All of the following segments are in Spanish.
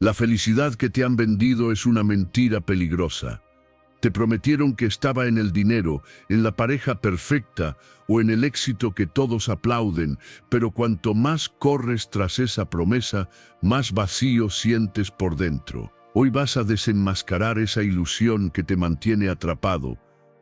La felicidad que te han vendido es una mentira peligrosa. Te prometieron que estaba en el dinero, en la pareja perfecta o en el éxito que todos aplauden, pero cuanto más corres tras esa promesa, más vacío sientes por dentro. Hoy vas a desenmascarar esa ilusión que te mantiene atrapado,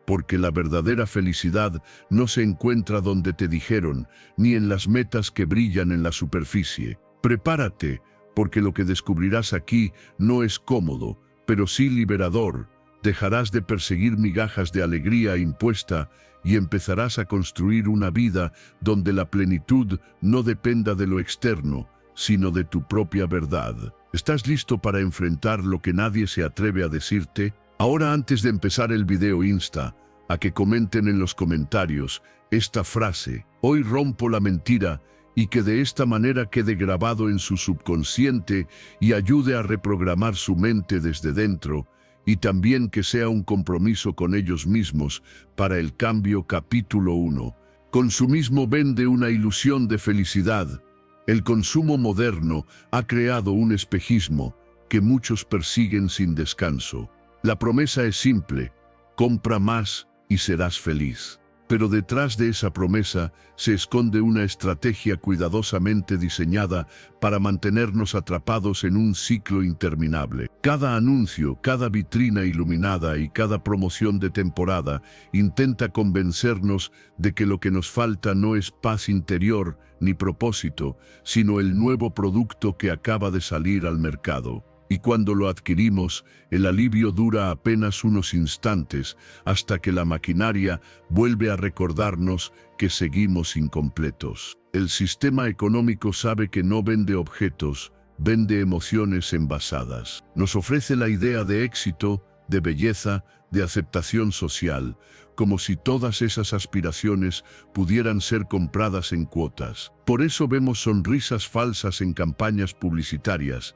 porque la verdadera felicidad no se encuentra donde te dijeron, ni en las metas que brillan en la superficie. Prepárate, porque lo que descubrirás aquí no es cómodo, pero sí liberador. Dejarás de perseguir migajas de alegría impuesta y empezarás a construir una vida donde la plenitud no dependa de lo externo, sino de tu propia verdad. ¿Estás listo para enfrentar lo que nadie se atreve a decirte? Ahora, antes de empezar el video, insta a que comenten en los comentarios esta frase: hoy rompo la mentira, y que de esta manera quede grabado en su subconsciente y ayude a reprogramar su mente desde dentro, y también que sea un compromiso con ellos mismos para el cambio. Capítulo 1. Consumismo vende una ilusión de felicidad. El consumo moderno ha creado un espejismo que muchos persiguen sin descanso. La promesa es simple: compra más y serás feliz. Pero detrás de esa promesa se esconde una estrategia cuidadosamente diseñada para mantenernos atrapados en un ciclo interminable. Cada anuncio, cada vitrina iluminada y cada promoción de temporada intenta convencernos de que lo que nos falta no es paz interior ni propósito, sino el nuevo producto que acaba de salir al mercado. Y cuando lo adquirimos, el alivio dura apenas unos instantes, hasta que la maquinaria vuelve a recordarnos que seguimos incompletos. El sistema económico sabe que no vende objetos, vende emociones envasadas. Nos ofrece la idea de éxito, de belleza, de aceptación social, como si todas esas aspiraciones pudieran ser compradas en cuotas. Por eso vemos sonrisas falsas en campañas publicitarias,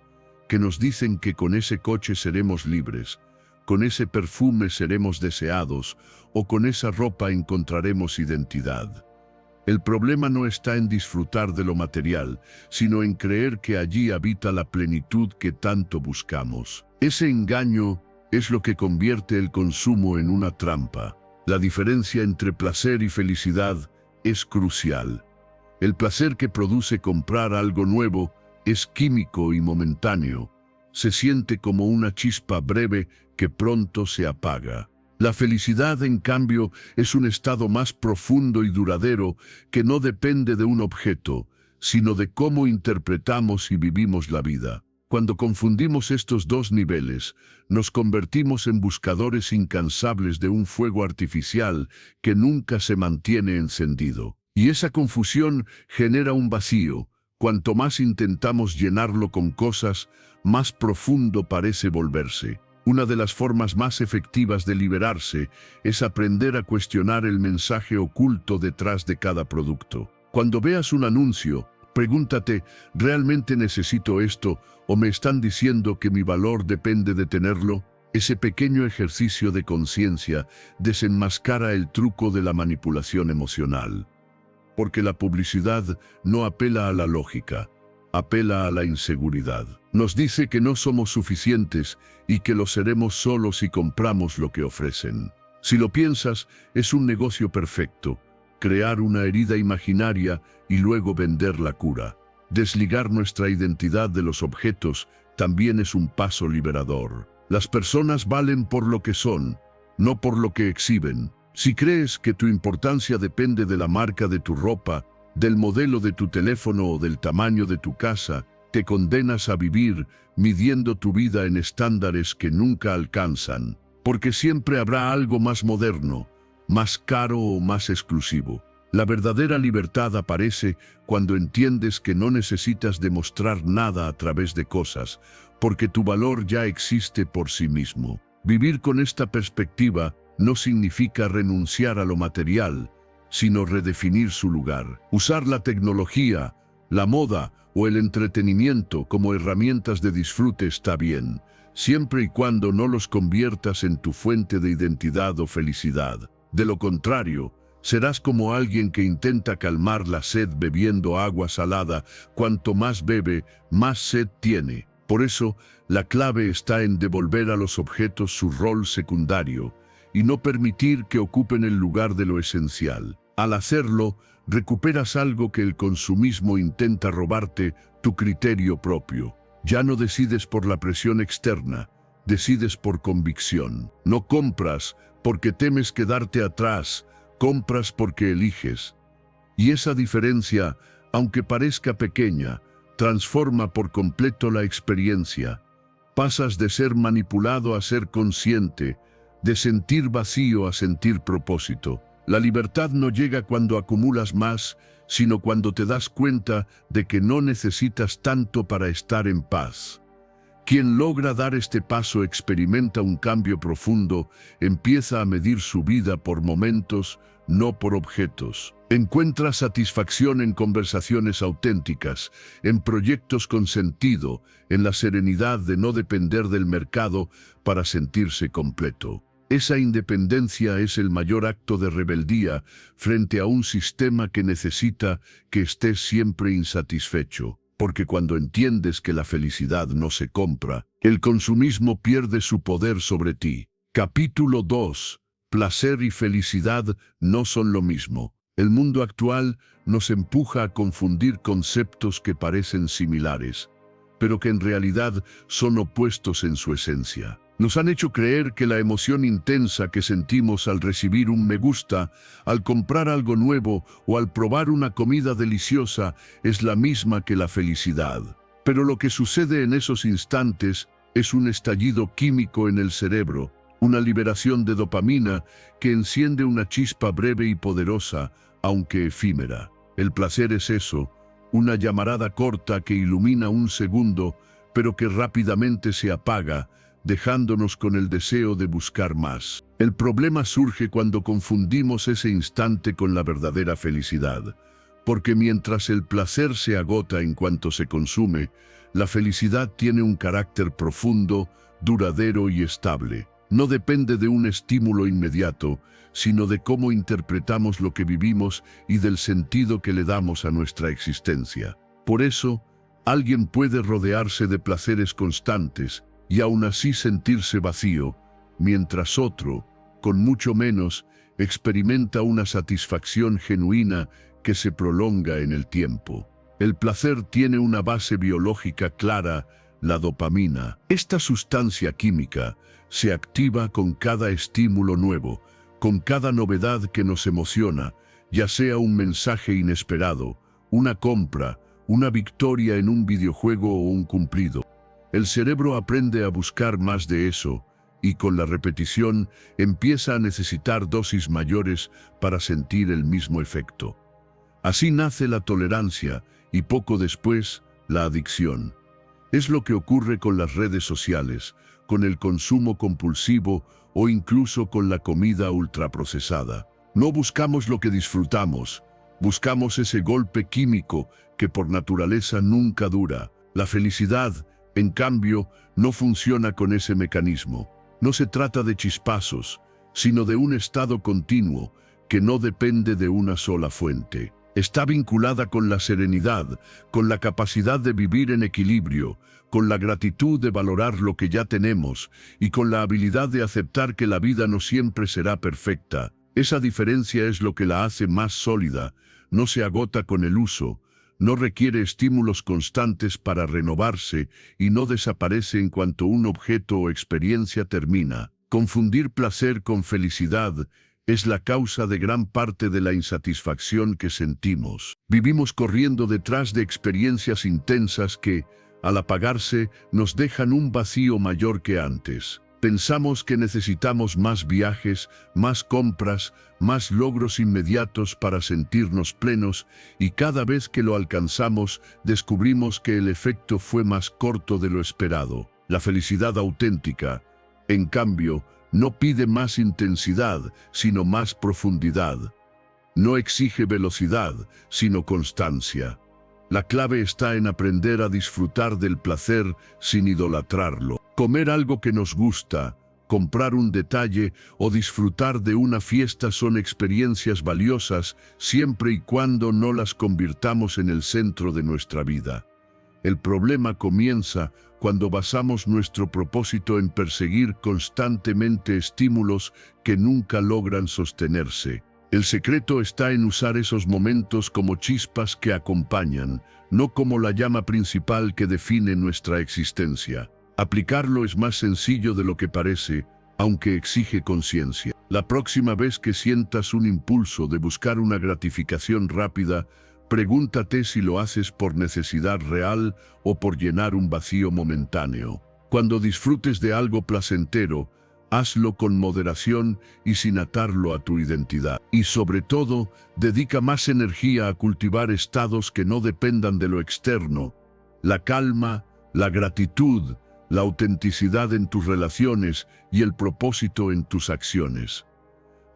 que nos dicen que con ese coche seremos libres, con ese perfume seremos deseados, o con esa ropa encontraremos identidad. El problema no está en disfrutar de lo material, sino en creer que allí habita la plenitud que tanto buscamos. Ese engaño es lo que convierte el consumo en una trampa. La diferencia entre placer y felicidad es crucial. El placer que produce comprar algo nuevo es químico y momentáneo. Se siente como una chispa breve que pronto se apaga. La felicidad, en cambio, es un estado más profundo y duradero que no depende de un objeto, sino de cómo interpretamos y vivimos la vida. Cuando confundimos estos dos niveles, nos convertimos en buscadores incansables de un fuego artificial que nunca se mantiene encendido. Y esa confusión genera un vacío. Cuanto más intentamos llenarlo con cosas, más profundo parece volverse. Una de las formas más efectivas de liberarse es aprender a cuestionar el mensaje oculto detrás de cada producto. Cuando veas un anuncio, pregúntate: ¿realmente necesito esto o me están diciendo que mi valor depende de tenerlo? Ese pequeño ejercicio de conciencia desenmascara el truco de la manipulación emocional. Porque la publicidad no apela a la lógica, apela a la inseguridad. Nos dice que no somos suficientes y que lo seremos solo si compramos lo que ofrecen. Si lo piensas, es un negocio perfecto: crear una herida imaginaria y luego vender la cura. Desligar nuestra identidad de los objetos también es un paso liberador. Las personas valen por lo que son, no por lo que exhiben. Si crees que tu importancia depende de la marca de tu ropa, del modelo de tu teléfono o del tamaño de tu casa, te condenas a vivir midiendo tu vida en estándares que nunca alcanzan, porque siempre habrá algo más moderno, más caro o más exclusivo. La verdadera libertad aparece cuando entiendes que no necesitas demostrar nada a través de cosas, porque tu valor ya existe por sí mismo. Vivir con esta perspectiva no significa renunciar a lo material, sino redefinir su lugar. Usar la tecnología, la moda o el entretenimiento como herramientas de disfrute está bien, siempre y cuando no los conviertas en tu fuente de identidad o felicidad. De lo contrario, serás como alguien que intenta calmar la sed bebiendo agua salada. Cuanto más bebe, más sed tiene. Por eso, la clave está en devolver a los objetos su rol secundario y no permitir que ocupen el lugar de lo esencial. Al hacerlo, recuperas algo que el consumismo intenta robarte: tu criterio propio. Ya no decides por la presión externa, decides por convicción. No compras porque temes quedarte atrás, compras porque eliges. Y esa diferencia, aunque parezca pequeña, transforma por completo la experiencia. Pasas de ser manipulado a ser consciente, de sentir vacío a sentir propósito. La libertad no llega cuando acumulas más, sino cuando te das cuenta de que no necesitas tanto para estar en paz. Quien logra dar este paso experimenta un cambio profundo, empieza a medir su vida por momentos, no por objetos. Encuentra satisfacción en conversaciones auténticas, en proyectos con sentido, en la serenidad de no depender del mercado para sentirse completo. Esa independencia es el mayor acto de rebeldía frente a un sistema que necesita que estés siempre insatisfecho. Porque cuando entiendes que la felicidad no se compra, el consumismo pierde su poder sobre ti. Capítulo 2. Placer y felicidad no son lo mismo. El mundo actual nos empuja a confundir conceptos que parecen similares, pero que en realidad son opuestos en su esencia. Nos han hecho creer que la emoción intensa que sentimos al recibir un me gusta, al comprar algo nuevo o al probar una comida deliciosa es la misma que la felicidad. Pero lo que sucede en esos instantes es un estallido químico en el cerebro, una liberación de dopamina que enciende una chispa breve y poderosa, aunque efímera. El placer es eso, una llamarada corta que ilumina un segundo, pero que rápidamente se apaga, dejándonos con el deseo de buscar más. El problema surge cuando confundimos ese instante con la verdadera felicidad, porque mientras el placer se agota en cuanto se consume, la felicidad tiene un carácter profundo, duradero y estable. No depende de un estímulo inmediato, sino de cómo interpretamos lo que vivimos y del sentido que le damos a nuestra existencia. Por eso, alguien puede rodearse de placeres constantes y aún así sentirse vacío, mientras otro, con mucho menos, experimenta una satisfacción genuina que se prolonga en el tiempo. El placer tiene una base biológica clara, la dopamina. Esta sustancia química se activa con cada estímulo nuevo, con cada novedad que nos emociona, ya sea un mensaje inesperado, una compra, una victoria en un videojuego o un cumplido. El cerebro aprende a buscar más de eso y con la repetición empieza a necesitar dosis mayores para sentir el mismo efecto. Así nace la tolerancia y poco después la adicción. Es lo que ocurre con las redes sociales, con el consumo compulsivo o incluso con la comida ultraprocesada. No buscamos lo que disfrutamos, buscamos ese golpe químico que por naturaleza nunca dura. La felicidad, en cambio, no funciona con ese mecanismo. No se trata de chispazos, sino de un estado continuo que no depende de una sola fuente. Está vinculada con la serenidad, con la capacidad de vivir en equilibrio, con la gratitud de valorar lo que ya tenemos y con la habilidad de aceptar que la vida no siempre será perfecta. Esa diferencia es lo que la hace más sólida, no se agota con el uso, no requiere estímulos constantes para renovarse y no desaparece en cuanto un objeto o experiencia termina. Confundir placer con felicidad es la causa de gran parte de la insatisfacción que sentimos. Vivimos corriendo detrás de experiencias intensas que, al apagarse, nos dejan un vacío mayor que antes. Pensamos que necesitamos más viajes, más compras, más logros inmediatos para sentirnos plenos y cada vez que lo alcanzamos descubrimos que el efecto fue más corto de lo esperado. La felicidad auténtica, en cambio, no pide más intensidad, sino más profundidad. No exige velocidad, sino constancia. La clave está en aprender a disfrutar del placer sin idolatrarlo. Comer algo que nos gusta, comprar un detalle o disfrutar de una fiesta son experiencias valiosas siempre y cuando no las convirtamos en el centro de nuestra vida. El problema comienza cuando basamos nuestro propósito en perseguir constantemente estímulos que nunca logran sostenerse. El secreto está en usar esos momentos como chispas que acompañan, no como la llama principal que define nuestra existencia. Aplicarlo es más sencillo de lo que parece, aunque exige conciencia. La próxima vez que sientas un impulso de buscar una gratificación rápida, pregúntate si lo haces por necesidad real o por llenar un vacío momentáneo. Cuando disfrutes de algo placentero, hazlo con moderación y sin atarlo a tu identidad. Y sobre todo, dedica más energía a cultivar estados que no dependan de lo externo. La calma, la gratitud, la autenticidad en tus relaciones y el propósito en tus acciones.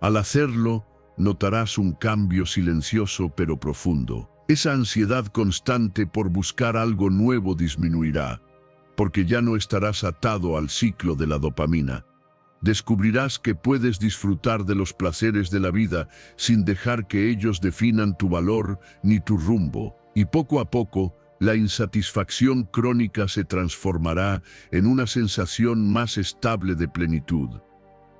Al hacerlo, notarás un cambio silencioso pero profundo. Esa ansiedad constante por buscar algo nuevo disminuirá, porque ya no estarás atado al ciclo de la dopamina. Descubrirás que puedes disfrutar de los placeres de la vida sin dejar que ellos definan tu valor ni tu rumbo. Y poco a poco, la insatisfacción crónica se transformará en una sensación más estable de plenitud.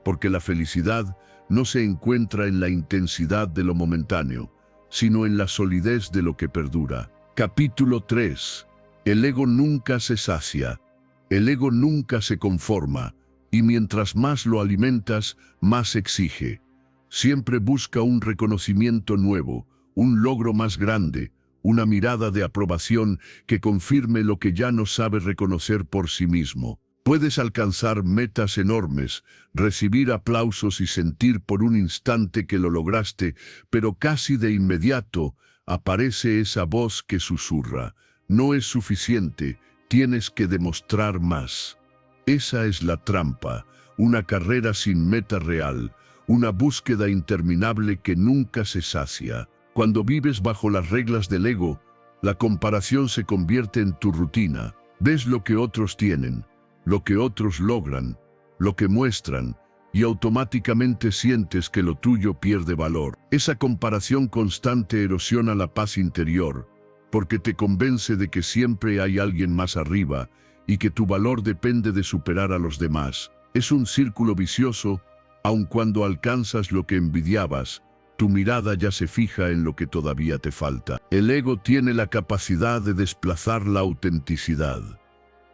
Porque la felicidad no se encuentra en la intensidad de lo momentáneo, sino en la solidez de lo que perdura. Capítulo 3. El ego nunca se sacia. El ego nunca se conforma. Y mientras más lo alimentas, más exige. Siempre busca un reconocimiento nuevo, un logro más grande, una mirada de aprobación que confirme lo que ya no sabe reconocer por sí mismo. Puedes alcanzar metas enormes, recibir aplausos y sentir por un instante que lo lograste, pero casi de inmediato aparece esa voz que susurra: no es suficiente, tienes que demostrar más. Esa es la trampa, una carrera sin meta real, una búsqueda interminable que nunca se sacia. Cuando vives bajo las reglas del ego, la comparación se convierte en tu rutina. Ves lo que otros tienen, lo que otros logran, lo que muestran, y automáticamente sientes que lo tuyo pierde valor. Esa comparación constante erosiona la paz interior, porque te convence de que siempre hay alguien más arriba, y que tu valor depende de superar a los demás. Es un círculo vicioso, aun cuando alcanzas lo que envidiabas, tu mirada ya se fija en lo que todavía te falta. El ego tiene la capacidad de desplazar la autenticidad.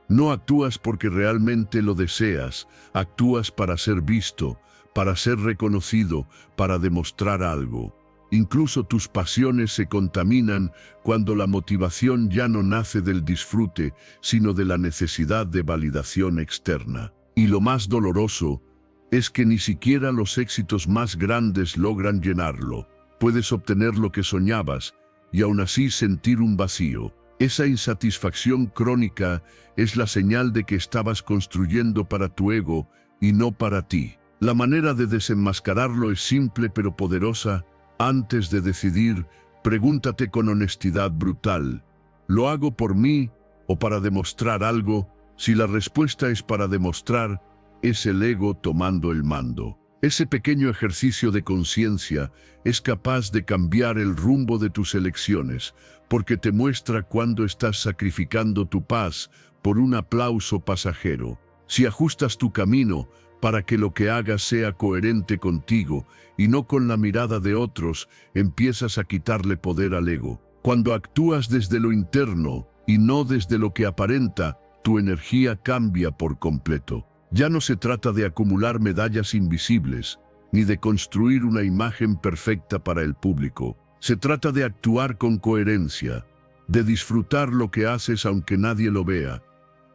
No actúas porque realmente lo deseas, actúas para ser visto, para ser reconocido, para demostrar algo. Incluso tus pasiones se contaminan cuando la motivación ya no nace del disfrute, sino de la necesidad de validación externa. Y lo más doloroso es que ni siquiera los éxitos más grandes logran llenarlo. Puedes obtener lo que soñabas y aún así sentir un vacío. Esa insatisfacción crónica es la señal de que estabas construyendo para tu ego y no para ti. La manera de desenmascararlo es simple pero poderosa. Antes de decidir, pregúntate con honestidad brutal: ¿lo hago por mí o para demostrar algo? Si la respuesta es para demostrar, es el ego tomando el mando. Ese pequeño ejercicio de conciencia es capaz de cambiar el rumbo de tus elecciones, porque te muestra cuándo estás sacrificando tu paz por un aplauso pasajero. Si ajustas tu camino para que lo que hagas sea coherente contigo y no con la mirada de otros, empiezas a quitarle poder al ego. Cuando actúas desde lo interno y no desde lo que aparenta, tu energía cambia por completo. Ya no se trata de acumular medallas invisibles, ni de construir una imagen perfecta para el público. Se trata de actuar con coherencia, de disfrutar lo que haces aunque nadie lo vea,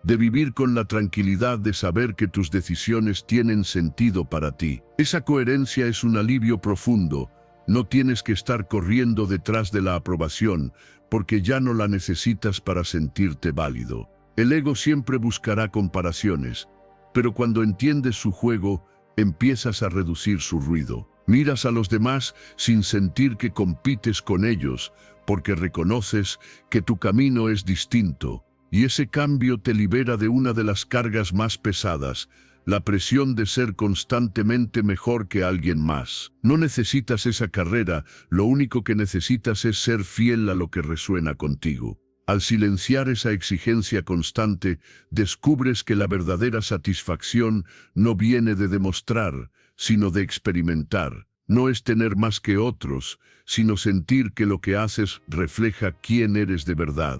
de vivir con la tranquilidad de saber que tus decisiones tienen sentido para ti. Esa coherencia es un alivio profundo. No tienes que estar corriendo detrás de la aprobación, porque ya no la necesitas para sentirte válido. El ego siempre buscará comparaciones, pero cuando entiendes su juego, empiezas a reducir su ruido. Miras a los demás sin sentir que compites con ellos, porque reconoces que tu camino es distinto. Y ese cambio te libera de una de las cargas más pesadas, la presión de ser constantemente mejor que alguien más. No necesitas esa carrera, lo único que necesitas es ser fiel a lo que resuena contigo. Al silenciar esa exigencia constante, descubres que la verdadera satisfacción no viene de demostrar, sino de experimentar. No es tener más que otros, sino sentir que lo que haces refleja quién eres de verdad.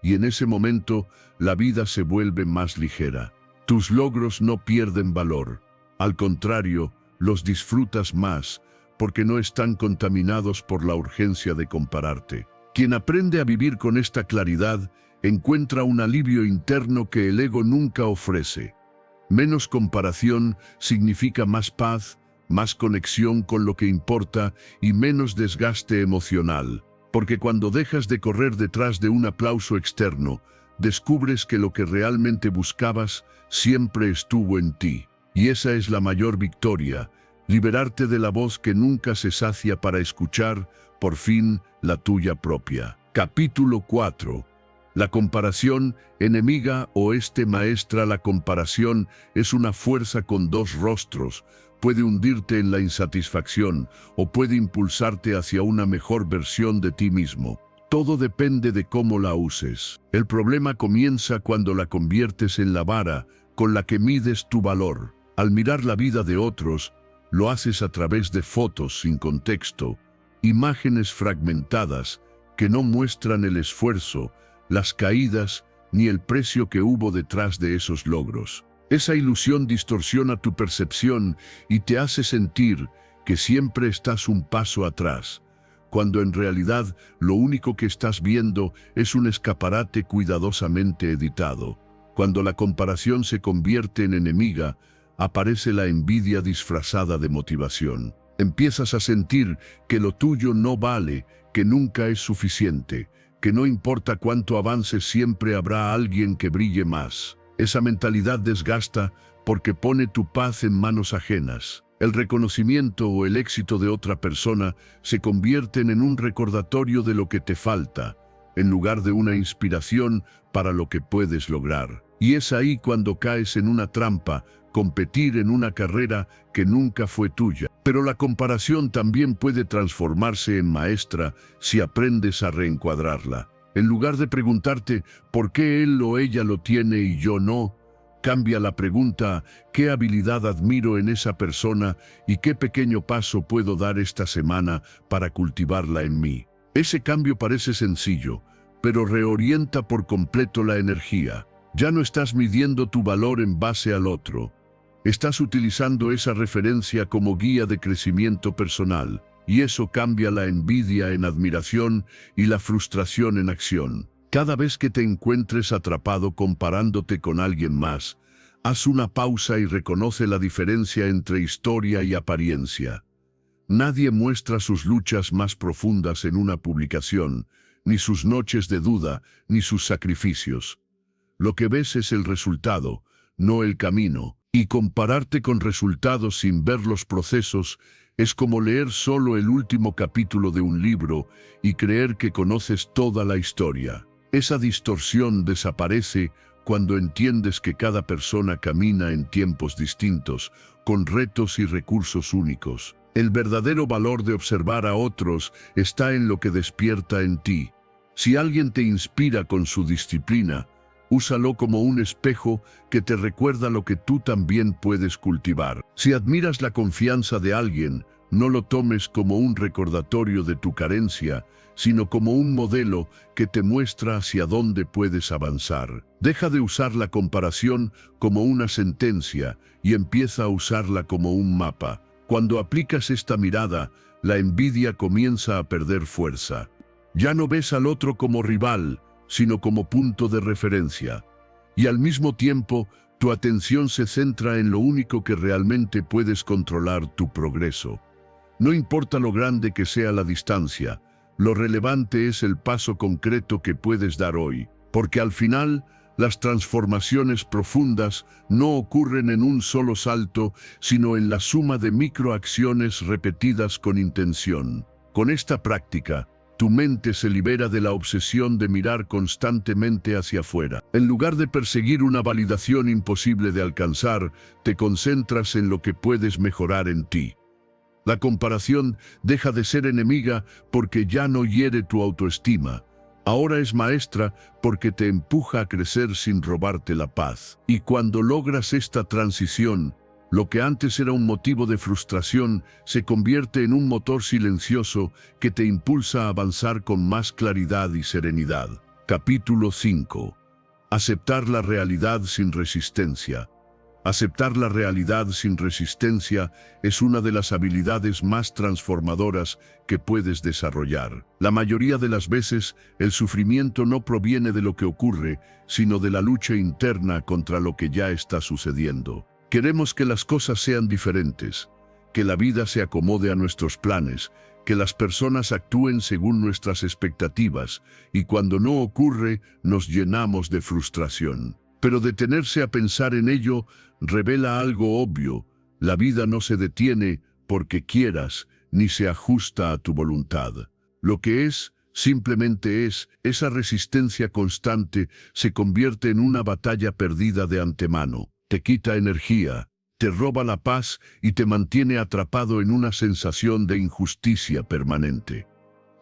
Y en ese momento, la vida se vuelve más ligera. Tus logros no pierden valor. Al contrario, los disfrutas más, porque no están contaminados por la urgencia de compararte. Quien aprende a vivir con esta claridad, encuentra un alivio interno que el ego nunca ofrece. Menos comparación significa más paz, más conexión con lo que importa y menos desgaste emocional. Porque cuando dejas de correr detrás de un aplauso externo, descubres que lo que realmente buscabas siempre estuvo en ti. Y esa es la mayor victoria, liberarte de la voz que nunca se sacia para escuchar, por fin, la tuya propia. Capítulo 4. La comparación, enemiga o maestra. La comparación es una fuerza con dos rostros. Puede hundirte en la insatisfacción o puede impulsarte hacia una mejor versión de ti mismo. Todo depende de cómo la uses. El problema comienza cuando la conviertes en la vara con la que mides tu valor. Al mirar la vida de otros, lo haces a través de fotos sin contexto, imágenes fragmentadas que no muestran el esfuerzo, las caídas ni el precio que hubo detrás de esos logros. Esa ilusión distorsiona tu percepción y te hace sentir que siempre estás un paso atrás, cuando en realidad lo único que estás viendo es un escaparate cuidadosamente editado. Cuando la comparación se convierte en enemiga, aparece la envidia disfrazada de motivación. Empiezas a sentir que lo tuyo no vale, que nunca es suficiente, que no importa cuánto avances siempre habrá alguien que brille más. Esa mentalidad desgasta porque pone tu paz en manos ajenas. El reconocimiento o el éxito de otra persona se convierten en un recordatorio de lo que te falta, en lugar de una inspiración para lo que puedes lograr. Y es ahí cuando caes en una trampa, competir en una carrera que nunca fue tuya. Pero la comparación también puede transformarse en maestra si aprendes a reencuadrarla. En lugar de preguntarte por qué él o ella lo tiene y yo no, cambia la pregunta: ¿qué habilidad admiro en esa persona y qué pequeño paso puedo dar esta semana para cultivarla en mí? Ese cambio parece sencillo, pero reorienta por completo la energía. Ya no estás midiendo tu valor en base al otro. Estás utilizando esa referencia como guía de crecimiento personal, y eso cambia la envidia en admiración y la frustración en acción. Cada vez que te encuentres atrapado comparándote con alguien más, haz una pausa y reconoce la diferencia entre historia y apariencia. Nadie muestra sus luchas más profundas en una publicación, ni sus noches de duda, ni sus sacrificios. Lo que ves es el resultado, no el camino, y compararte con resultados sin ver los procesos es como leer solo el último capítulo de un libro y creer que conoces toda la historia. Esa distorsión desaparece cuando entiendes que cada persona camina en tiempos distintos, con retos y recursos únicos. El verdadero valor de observar a otros está en lo que despierta en ti. Si alguien te inspira con su disciplina, úsalo como un espejo que te recuerda lo que tú también puedes cultivar. Si admiras la confianza de alguien, no lo tomes como un recordatorio de tu carencia, sino como un modelo que te muestra hacia dónde puedes avanzar. Deja de usar la comparación como una sentencia y empieza a usarla como un mapa. Cuando aplicas esta mirada, la envidia comienza a perder fuerza. Ya no ves al otro como rival, sino como punto de referencia. Y al mismo tiempo, tu atención se centra en lo único que realmente puedes controlar: tu progreso. No importa lo grande que sea la distancia, lo relevante es el paso concreto que puedes dar hoy, porque al final, las transformaciones profundas no ocurren en un solo salto, sino en la suma de microacciones repetidas con intención. Con esta práctica, tu mente se libera de la obsesión de mirar constantemente hacia afuera. En lugar de perseguir una validación imposible de alcanzar, te concentras en lo que puedes mejorar en ti. La comparación deja de ser enemiga porque ya no hiere tu autoestima. Ahora es maestra porque te empuja a crecer sin robarte la paz. Y cuando logras esta transición, lo que antes era un motivo de frustración se convierte en un motor silencioso que te impulsa a avanzar con más claridad y serenidad. Capítulo 5. Aceptar la realidad sin resistencia. Aceptar la realidad sin resistencia es una de las habilidades más transformadoras que puedes desarrollar. La mayoría de las veces, el sufrimiento no proviene de lo que ocurre, sino de la lucha interna contra lo que ya está sucediendo. Queremos que las cosas sean diferentes, que la vida se acomode a nuestros planes, que las personas actúen según nuestras expectativas, y cuando no ocurre, nos llenamos de frustración. Pero detenerse a pensar en ello revela algo obvio: la vida no se detiene porque quieras, ni se ajusta a tu voluntad. Lo que es, simplemente es, esa resistencia constante se convierte en una batalla perdida de antemano. Te quita energía, te roba la paz y te mantiene atrapado en una sensación de injusticia permanente.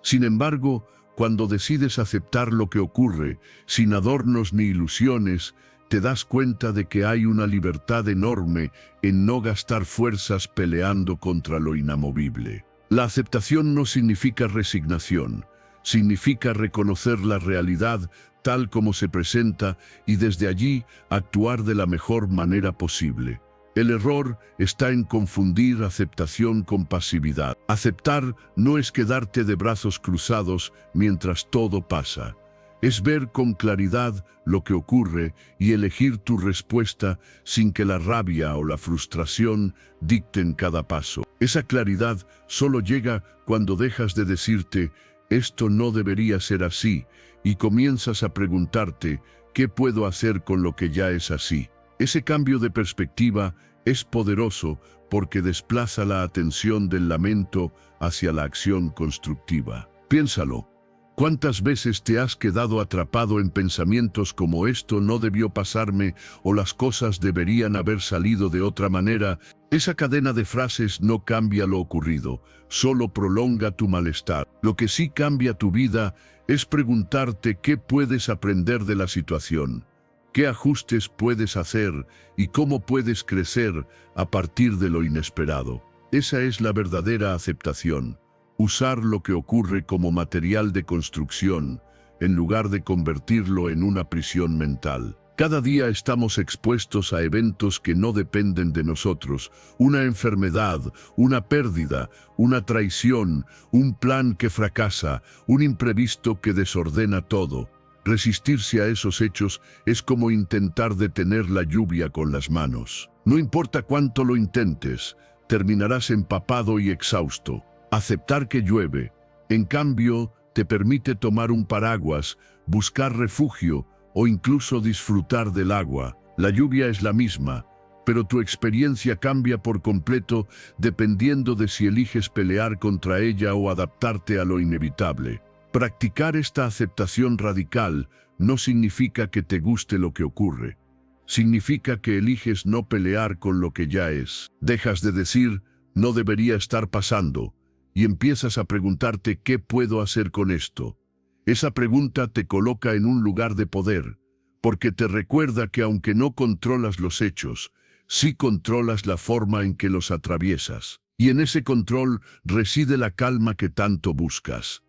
Sin embargo, cuando decides aceptar lo que ocurre, sin adornos ni ilusiones, te das cuenta de que hay una libertad enorme en no gastar fuerzas peleando contra lo inamovible. La aceptación no significa resignación, significa reconocer la realidad tal como se presenta y desde allí actuar de la mejor manera posible. El error está en confundir aceptación con pasividad. Aceptar no es quedarte de brazos cruzados mientras todo pasa. Es ver con claridad lo que ocurre y elegir tu respuesta sin que la rabia o la frustración dicten cada paso. Esa claridad solo llega cuando dejas de decirte «esto no debería ser así» y comienzas a preguntarte «¿qué puedo hacer con lo que ya es así?». Ese cambio de perspectiva es poderoso porque desplaza la atención del lamento hacia la acción constructiva. Piénsalo. ¿Cuántas veces te has quedado atrapado en pensamientos como «esto no debió pasarme» o «las cosas deberían haber salido de otra manera»? Esa cadena de frases no cambia lo ocurrido, solo prolonga tu malestar. Lo que sí cambia tu vida es preguntarte qué puedes aprender de la situación, qué ajustes puedes hacer y cómo puedes crecer a partir de lo inesperado. Esa es la verdadera aceptación. Usar lo que ocurre como material de construcción, en lugar de convertirlo en una prisión mental. Cada día estamos expuestos a eventos que no dependen de nosotros: una enfermedad, una pérdida, una traición, un plan que fracasa, un imprevisto que desordena todo. Resistirse a esos hechos es como intentar detener la lluvia con las manos. No importa cuánto lo intentes, terminarás empapado y exhausto. Aceptar que llueve, en cambio, te permite tomar un paraguas, buscar refugio o incluso disfrutar del agua. La lluvia es la misma, pero tu experiencia cambia por completo dependiendo de si eliges pelear contra ella o adaptarte a lo inevitable. Practicar esta aceptación radical no significa que te guste lo que ocurre. Significa que eliges no pelear con lo que ya es. Dejas de decir «no debería estar pasando» y empiezas a preguntarte «¿qué puedo hacer con esto?». Esa pregunta te coloca en un lugar de poder, porque te recuerda que aunque no controlas los hechos, sí controlas la forma en que los atraviesas. Y en ese control reside la calma que tanto buscas.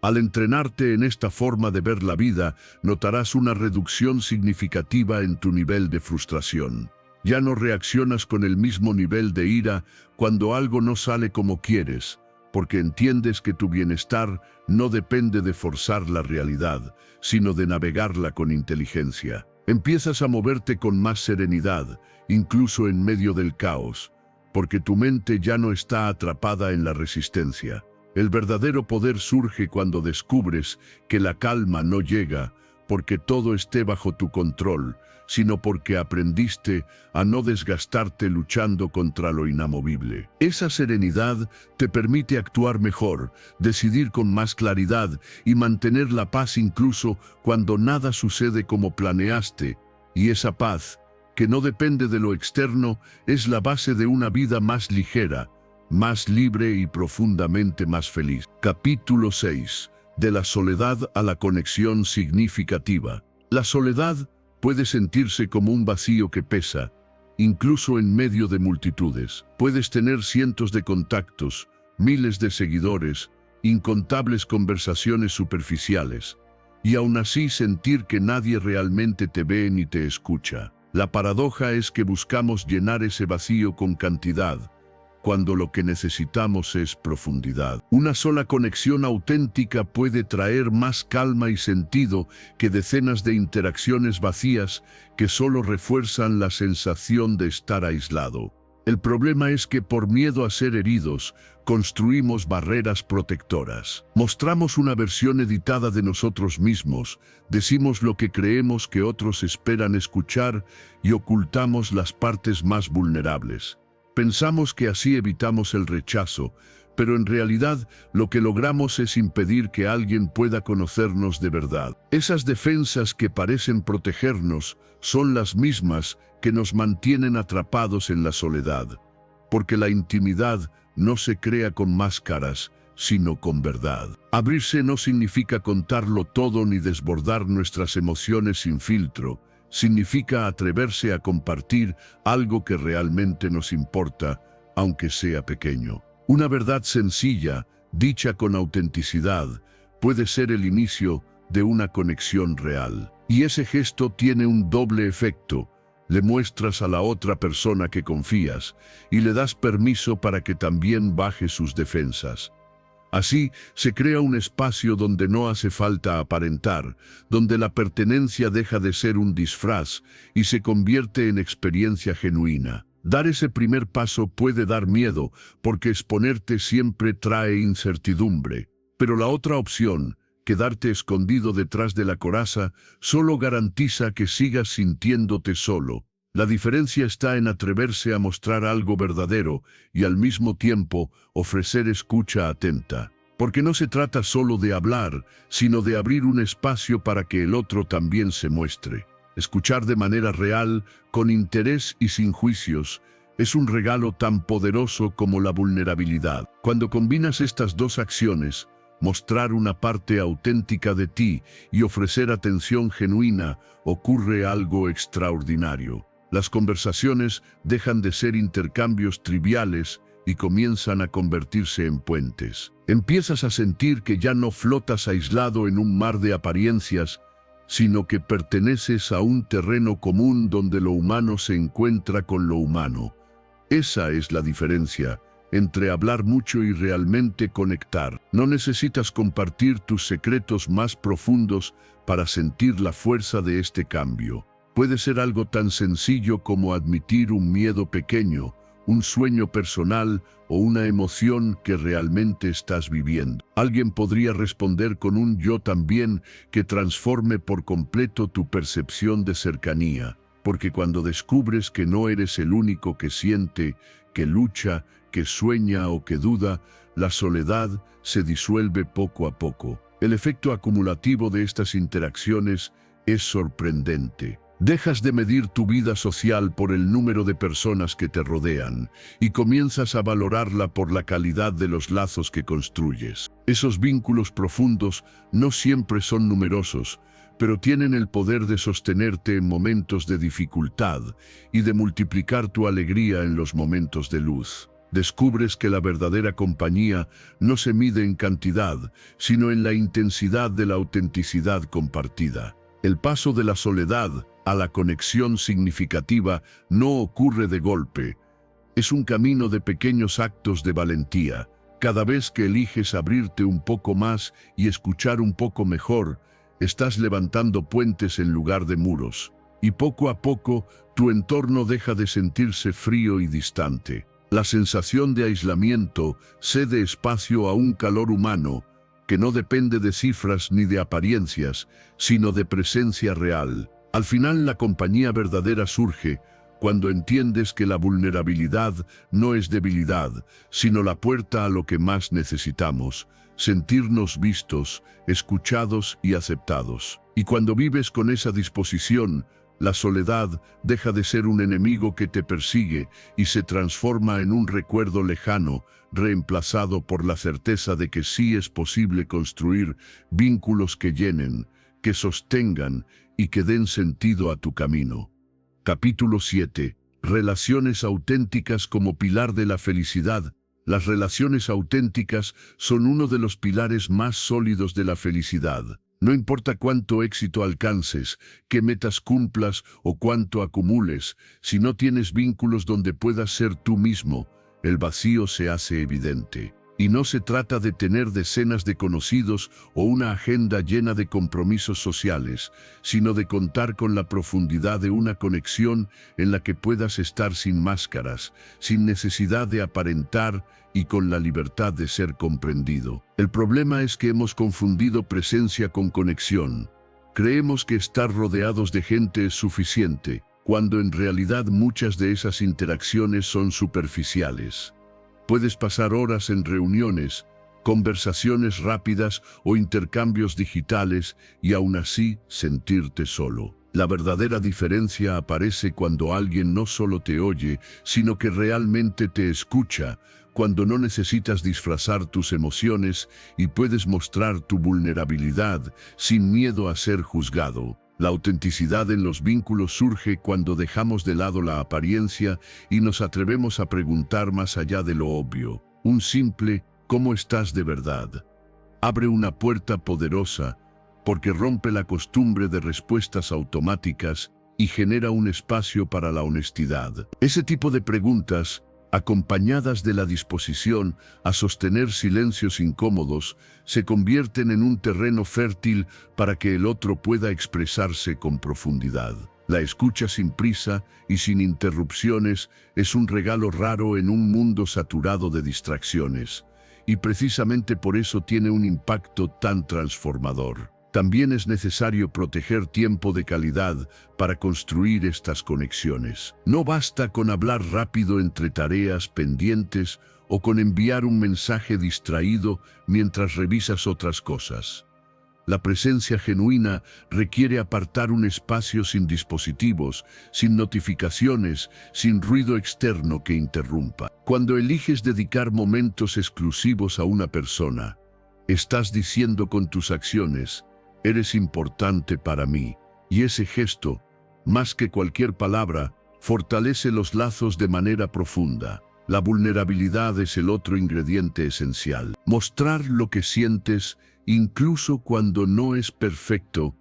Al entrenarte en esta forma de ver la vida, notarás una reducción significativa en tu nivel de frustración. Ya no reaccionas con el mismo nivel de ira cuando algo no sale como quieres, porque entiendes que tu bienestar no depende de forzar la realidad, sino de navegarla con inteligencia. Empiezas a moverte con más serenidad, incluso en medio del caos, porque tu mente ya no está atrapada en la resistencia. El verdadero poder surge cuando descubres que la calma no llega porque todo esté bajo tu control, sino porque aprendiste a no desgastarte luchando contra lo inamovible. Esa serenidad te permite actuar mejor, decidir con más claridad y mantener la paz incluso cuando nada sucede como planeaste. Y esa paz, que no depende de lo externo, es la base de una vida más ligera, más libre y profundamente más feliz. Capítulo 6. de la soledad a la conexión significativa. La soledad puede sentirse como un vacío que pesa, incluso en medio de multitudes. Puedes tener cientos de contactos, miles de seguidores, incontables conversaciones superficiales, y aún así sentir que nadie realmente te ve ni te escucha. La paradoja es que buscamos llenar ese vacío con cantidad, cuando lo que necesitamos es profundidad. Una sola conexión auténtica puede traer más calma y sentido que decenas de interacciones vacías que solo refuerzan la sensación de estar aislado. El problema es que por miedo a ser heridos, construimos barreras protectoras. Mostramos una versión editada de nosotros mismos, decimos lo que creemos que otros esperan escuchar y ocultamos las partes más vulnerables. Pensamos que así evitamos el rechazo, pero en realidad lo que logramos es impedir que alguien pueda conocernos de verdad. Esas defensas que parecen protegernos son las mismas que nos mantienen atrapados en la soledad, porque la intimidad no se crea con máscaras, sino con verdad. Abrirse no significa contarlo todo ni desbordar nuestras emociones sin filtro. Significa atreverse a compartir algo que realmente nos importa, aunque sea pequeño. Una verdad sencilla, dicha con autenticidad, puede ser el inicio de una conexión real. Y ese gesto tiene un doble efecto. Le muestras a la otra persona que confías y le das permiso para que también baje sus defensas. Así se crea un espacio donde no hace falta aparentar, donde la pertenencia deja de ser un disfraz y se convierte en experiencia genuina. Dar ese primer paso puede dar miedo, porque exponerte siempre trae incertidumbre. Pero la otra opción, quedarte escondido detrás de la coraza, solo garantiza que sigas sintiéndote solo. La diferencia está en atreverse a mostrar algo verdadero y al mismo tiempo ofrecer escucha atenta. Porque no se trata solo de hablar, sino de abrir un espacio para que el otro también se muestre. Escuchar de manera real, con interés y sin juicios, es un regalo tan poderoso como la vulnerabilidad. Cuando combinas estas dos acciones, mostrar una parte auténtica de ti y ofrecer atención genuina, ocurre algo extraordinario. Las conversaciones dejan de ser intercambios triviales y comienzan a convertirse en puentes. Empiezas a sentir que ya no flotas aislado en un mar de apariencias, sino que perteneces a un terreno común donde lo humano se encuentra con lo humano. Esa es la diferencia entre hablar mucho y realmente conectar. No necesitas compartir tus secretos más profundos para sentir la fuerza de este cambio. Puede ser algo tan sencillo como admitir un miedo pequeño, un sueño personal o una emoción que realmente estás viviendo. Alguien podría responder con un yo también que transforme por completo tu percepción de cercanía, porque cuando descubres que no eres el único que siente, que lucha, que sueña o que duda, la soledad se disuelve poco a poco. El efecto acumulativo de estas interacciones es sorprendente. Dejas de medir tu vida social por el número de personas que te rodean y comienzas a valorarla por la calidad de los lazos que construyes. Esos vínculos profundos no siempre son numerosos, pero tienen el poder de sostenerte en momentos de dificultad y de multiplicar tu alegría en los momentos de luz. Descubres que la verdadera compañía no se mide en cantidad, sino en la intensidad de la autenticidad compartida. El paso de la soledad a la conexión significativa no ocurre de golpe. Es un camino de pequeños actos de valentía. Cada vez que eliges abrirte un poco más y escuchar un poco mejor, estás levantando puentes en lugar de muros. Y poco a poco, tu entorno deja de sentirse frío y distante. La sensación de aislamiento cede espacio a un calor humano que no depende de cifras ni de apariencias, sino de presencia real. Al final, la compañía verdadera surge cuando entiendes que la vulnerabilidad no es debilidad, sino la puerta a lo que más necesitamos: sentirnos vistos, escuchados y aceptados. Y cuando vives con esa disposición, La soledad deja de ser un enemigo que te persigue y se transforma en un recuerdo lejano, reemplazado por la certeza de que sí es posible construir vínculos que llenen, que sostengan y que den sentido a tu camino. Capítulo 7. Relaciones auténticas como pilar de la felicidad. Las relaciones auténticas son uno de los pilares más sólidos de la felicidad. No importa cuánto éxito alcances, qué metas cumplas o cuánto acumules, si no tienes vínculos donde puedas ser tú mismo, el vacío se hace evidente. Y no se trata de tener decenas de conocidos o una agenda llena de compromisos sociales, sino de contar con la profundidad de una conexión en la que puedas estar sin máscaras, sin necesidad de aparentar y con la libertad de ser comprendido. El problema es que hemos confundido presencia con conexión. Creemos que estar rodeados de gente es suficiente, cuando en realidad muchas de esas interacciones son superficiales. Puedes pasar horas en reuniones, conversaciones rápidas o intercambios digitales y aún así sentirte solo. La verdadera diferencia aparece cuando alguien no solo te oye, sino que realmente te escucha, cuando no necesitas disfrazar tus emociones y puedes mostrar tu vulnerabilidad sin miedo a ser juzgado. La autenticidad en los vínculos surge cuando dejamos de lado la apariencia y nos atrevemos a preguntar más allá de lo obvio. Un simple ¿cómo estás de verdad? Abre una puerta poderosa porque rompe la costumbre de respuestas automáticas y genera un espacio para la honestidad. Ese tipo de preguntas, acompañadas de la disposición a sostener silencios incómodos, se convierten en un terreno fértil para que el otro pueda expresarse con profundidad. La escucha sin prisa y sin interrupciones es un regalo raro en un mundo saturado de distracciones, y precisamente por eso tiene un impacto tan transformador. También es necesario proteger tiempo de calidad para construir estas conexiones. No basta con hablar rápido entre tareas pendientes o con enviar un mensaje distraído mientras revisas otras cosas. La presencia genuina requiere apartar un espacio sin dispositivos, sin notificaciones, sin ruido externo que interrumpa. Cuando eliges dedicar momentos exclusivos a una persona, estás diciendo con tus acciones: eres importante para mí, y ese gesto, más que cualquier palabra, fortalece los lazos de manera profunda. La vulnerabilidad es el otro ingrediente esencial. Mostrar lo que sientes, incluso cuando no es perfecto,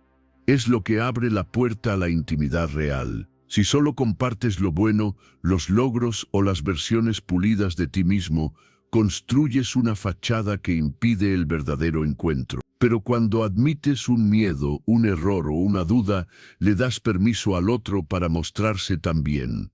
es lo que abre la puerta a la intimidad real. Si solo compartes lo bueno, los logros o las versiones pulidas de ti mismo, construyes una fachada que impide el verdadero encuentro. Pero cuando admites un miedo, un error o una duda, le das permiso al otro para mostrarse también.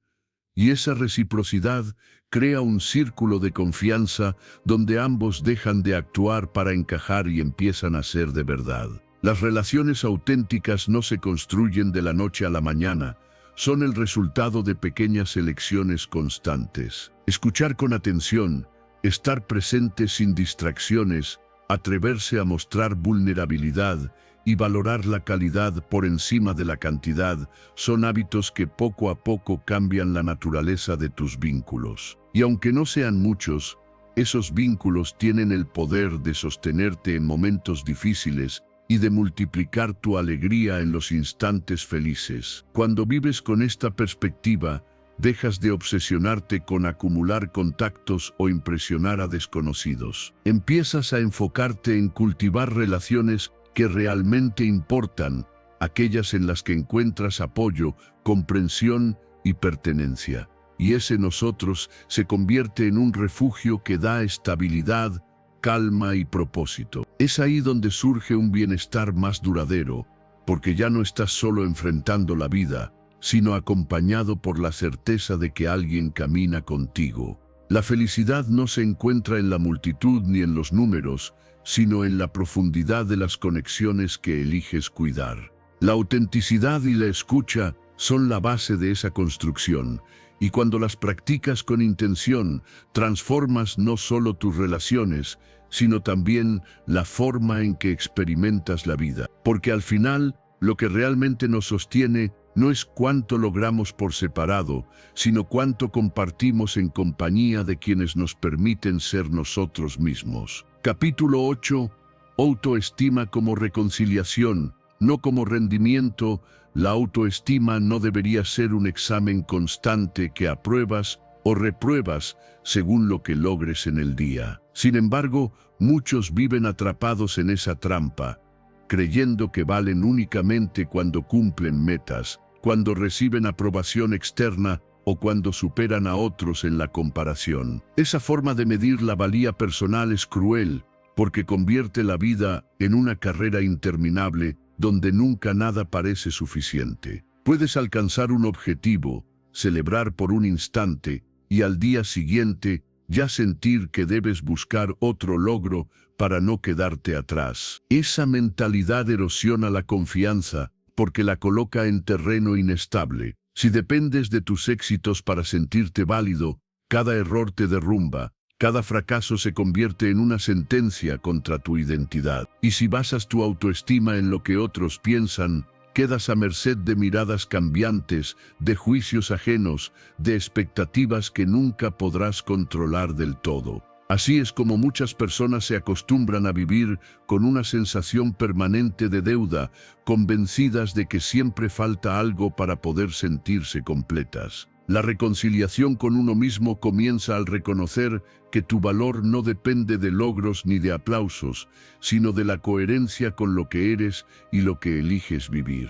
Y esa reciprocidad crea un círculo de confianza donde ambos dejan de actuar para encajar y empiezan a ser de verdad. Las relaciones auténticas no se construyen de la noche a la mañana, son el resultado de pequeñas elecciones constantes. Escuchar con atención, estar presente sin distracciones, atreverse a mostrar vulnerabilidad y valorar la calidad por encima de la cantidad son hábitos que poco a poco cambian la naturaleza de tus vínculos. Y aunque no sean muchos, esos vínculos tienen el poder de sostenerte en momentos difíciles y de multiplicar tu alegría en los instantes felices. Cuando vives con esta perspectiva, dejas de obsesionarte con acumular contactos o impresionar a desconocidos. Empiezas a enfocarte en cultivar relaciones que realmente importan, aquellas en las que encuentras apoyo, comprensión y pertenencia. Y ese nosotros se convierte en un refugio que da estabilidad, calma y propósito. Es ahí donde surge un bienestar más duradero, porque ya no estás solo enfrentando la vida, sino acompañado por la certeza de que alguien camina contigo. La felicidad no se encuentra en la multitud ni en los números, sino en la profundidad de las conexiones que eliges cuidar. La autenticidad y la escucha son la base de esa construcción, y cuando las practicas con intención, transformas no solo tus relaciones, sino también la forma en que experimentas la vida. Porque al final, lo que realmente nos sostiene no es cuánto logramos por separado, sino cuánto compartimos en compañía de quienes nos permiten ser nosotros mismos. Capítulo 8. Autoestima como reconciliación, no como rendimiento. La autoestima no debería ser un examen constante que apruebas o repruebas según lo que logres en el día. Sin embargo, muchos viven atrapados en esa trampa, creyendo que valen únicamente cuando cumplen metas, cuando reciben aprobación externa o cuando superan a otros en la comparación. Esa forma de medir la valía personal es cruel, porque convierte la vida en una carrera interminable donde nunca nada parece suficiente. Puedes alcanzar un objetivo, celebrar por un instante y al día siguiente ya sentir que debes buscar otro logro para no quedarte atrás. Esa mentalidad erosiona la confianza porque la coloca en terreno inestable. Si dependes de tus éxitos para sentirte válido, cada error te derrumba, cada fracaso se convierte en una sentencia contra tu identidad. Y si basas tu autoestima en lo que otros piensan, quedas a merced de miradas cambiantes, de juicios ajenos, de expectativas que nunca podrás controlar del todo. Así es como muchas personas se acostumbran a vivir con una sensación permanente de deuda, convencidas de que siempre falta algo para poder sentirse completas. La reconciliación con uno mismo comienza al reconocer que tu valor no depende de logros ni de aplausos, sino de la coherencia con lo que eres y lo que eliges vivir.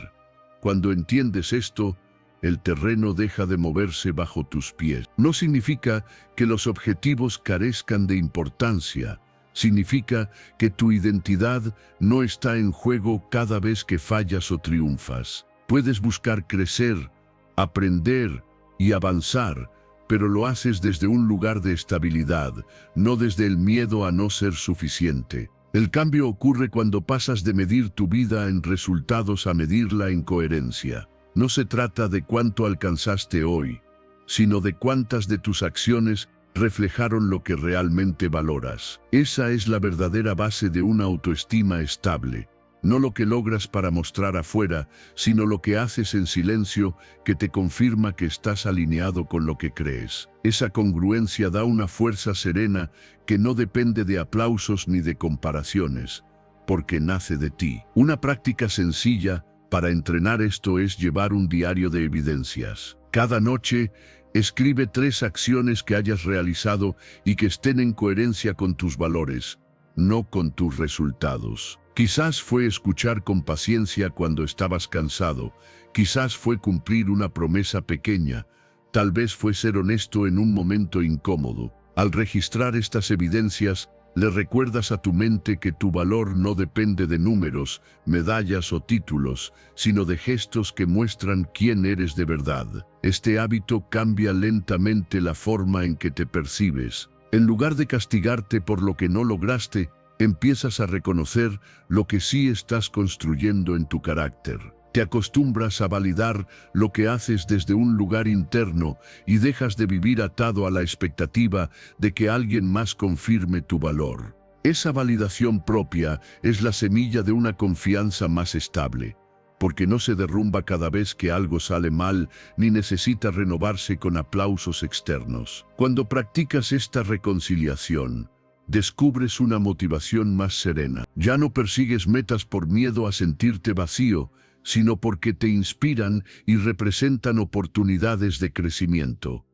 Cuando entiendes esto, el terreno deja de moverse bajo tus pies. No significa que los objetivos carezcan de importancia. Significa que tu identidad no está en juego cada vez que fallas o triunfas. Puedes buscar crecer, aprender y avanzar, pero lo haces desde un lugar de estabilidad, no desde el miedo a no ser suficiente. El cambio ocurre cuando pasas de medir tu vida en resultados a medirla en coherencia. No se trata de cuánto alcanzaste hoy, sino de cuántas de tus acciones reflejaron lo que realmente valoras. Esa es la verdadera base de una autoestima estable. No lo que logras para mostrar afuera, sino lo que haces en silencio que te confirma que estás alineado con lo que crees. Esa congruencia da una fuerza serena que no depende de aplausos ni de comparaciones, porque nace de ti. Una práctica sencilla para entrenar esto es llevar un diario de evidencias. Cada noche, escribe 3 acciones que hayas realizado y que estén en coherencia con tus valores, no con tus resultados. Quizás fue escuchar con paciencia cuando estabas cansado, quizás fue cumplir una promesa pequeña, tal vez fue ser honesto en un momento incómodo. Al registrar estas evidencias, le recuerdas a tu mente que tu valor no depende de números, medallas o títulos, sino de gestos que muestran quién eres de verdad. Este hábito cambia lentamente la forma en que te percibes. En lugar de castigarte por lo que no lograste, empiezas a reconocer lo que sí estás construyendo en tu carácter. Te acostumbras a validar lo que haces desde un lugar interno y dejas de vivir atado a la expectativa de que alguien más confirme tu valor. Esa validación propia es la semilla de una confianza más estable, porque no se derrumba cada vez que algo sale mal ni necesita renovarse con aplausos externos. Cuando practicas esta reconciliación, descubres una motivación más serena. Ya no persigues metas por miedo a sentirte vacío, sino porque te inspiran y representan oportunidades de crecimiento.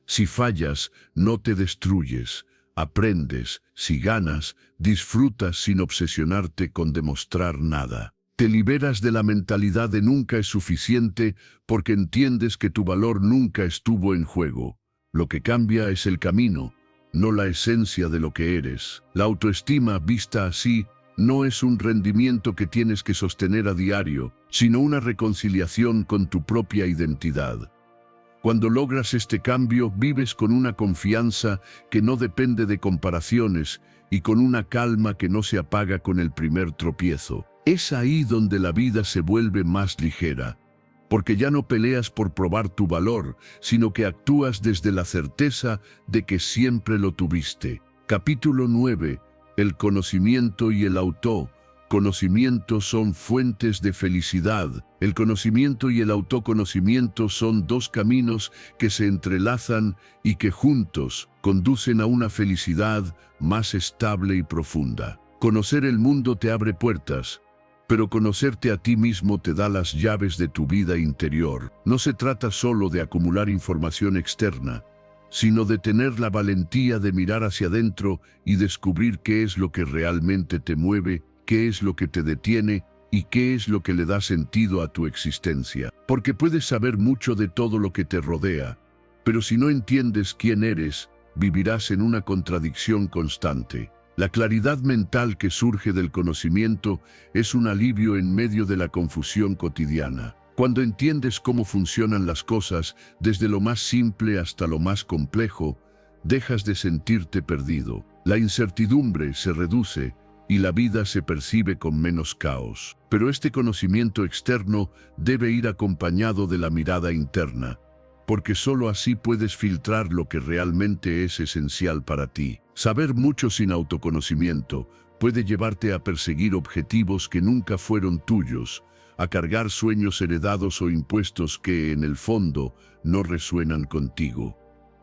Si fallas, no te destruyes, aprendes. Si ganas, disfrutas sin obsesionarte con demostrar nada. Te liberas de la mentalidad de nunca es suficiente porque entiendes que tu valor nunca estuvo en juego. Lo que cambia es el camino, no la esencia de lo que eres. La autoestima vista así no es un rendimiento que tienes que sostener a diario, sino una reconciliación con tu propia identidad. Cuando logras este cambio, vives con una confianza que no depende de comparaciones y con una calma que no se apaga con el primer tropiezo. Es ahí donde la vida se vuelve más ligera, porque ya no peleas por probar tu valor, sino que actúas desde la certeza de que siempre lo tuviste. Capítulo 9. El conocimiento y el autoconocimiento son fuentes de felicidad. El conocimiento y el autoconocimiento son dos caminos que se entrelazan y que juntos conducen a una felicidad más estable y profunda. Conocer el mundo te abre puertas, pero conocerte a ti mismo te da las llaves de tu vida interior. No se trata solo de acumular información externa, sino de tener la valentía de mirar hacia adentro y descubrir qué es lo que realmente te mueve, qué es lo que te detiene y qué es lo que le da sentido a tu existencia. Porque puedes saber mucho de todo lo que te rodea, pero si no entiendes quién eres, vivirás en una contradicción constante. La claridad mental que surge del conocimiento es un alivio en medio de la confusión cotidiana. Cuando entiendes cómo funcionan las cosas, desde lo más simple hasta lo más complejo, dejas de sentirte perdido. La incertidumbre se reduce y la vida se percibe con menos caos. Pero este conocimiento externo debe ir acompañado de la mirada interna, porque sólo así puedes filtrar lo que realmente es esencial para ti. Saber mucho sin autoconocimiento puede llevarte a perseguir objetivos que nunca fueron tuyos, a cargar sueños heredados o impuestos que, en el fondo, no resuenan contigo.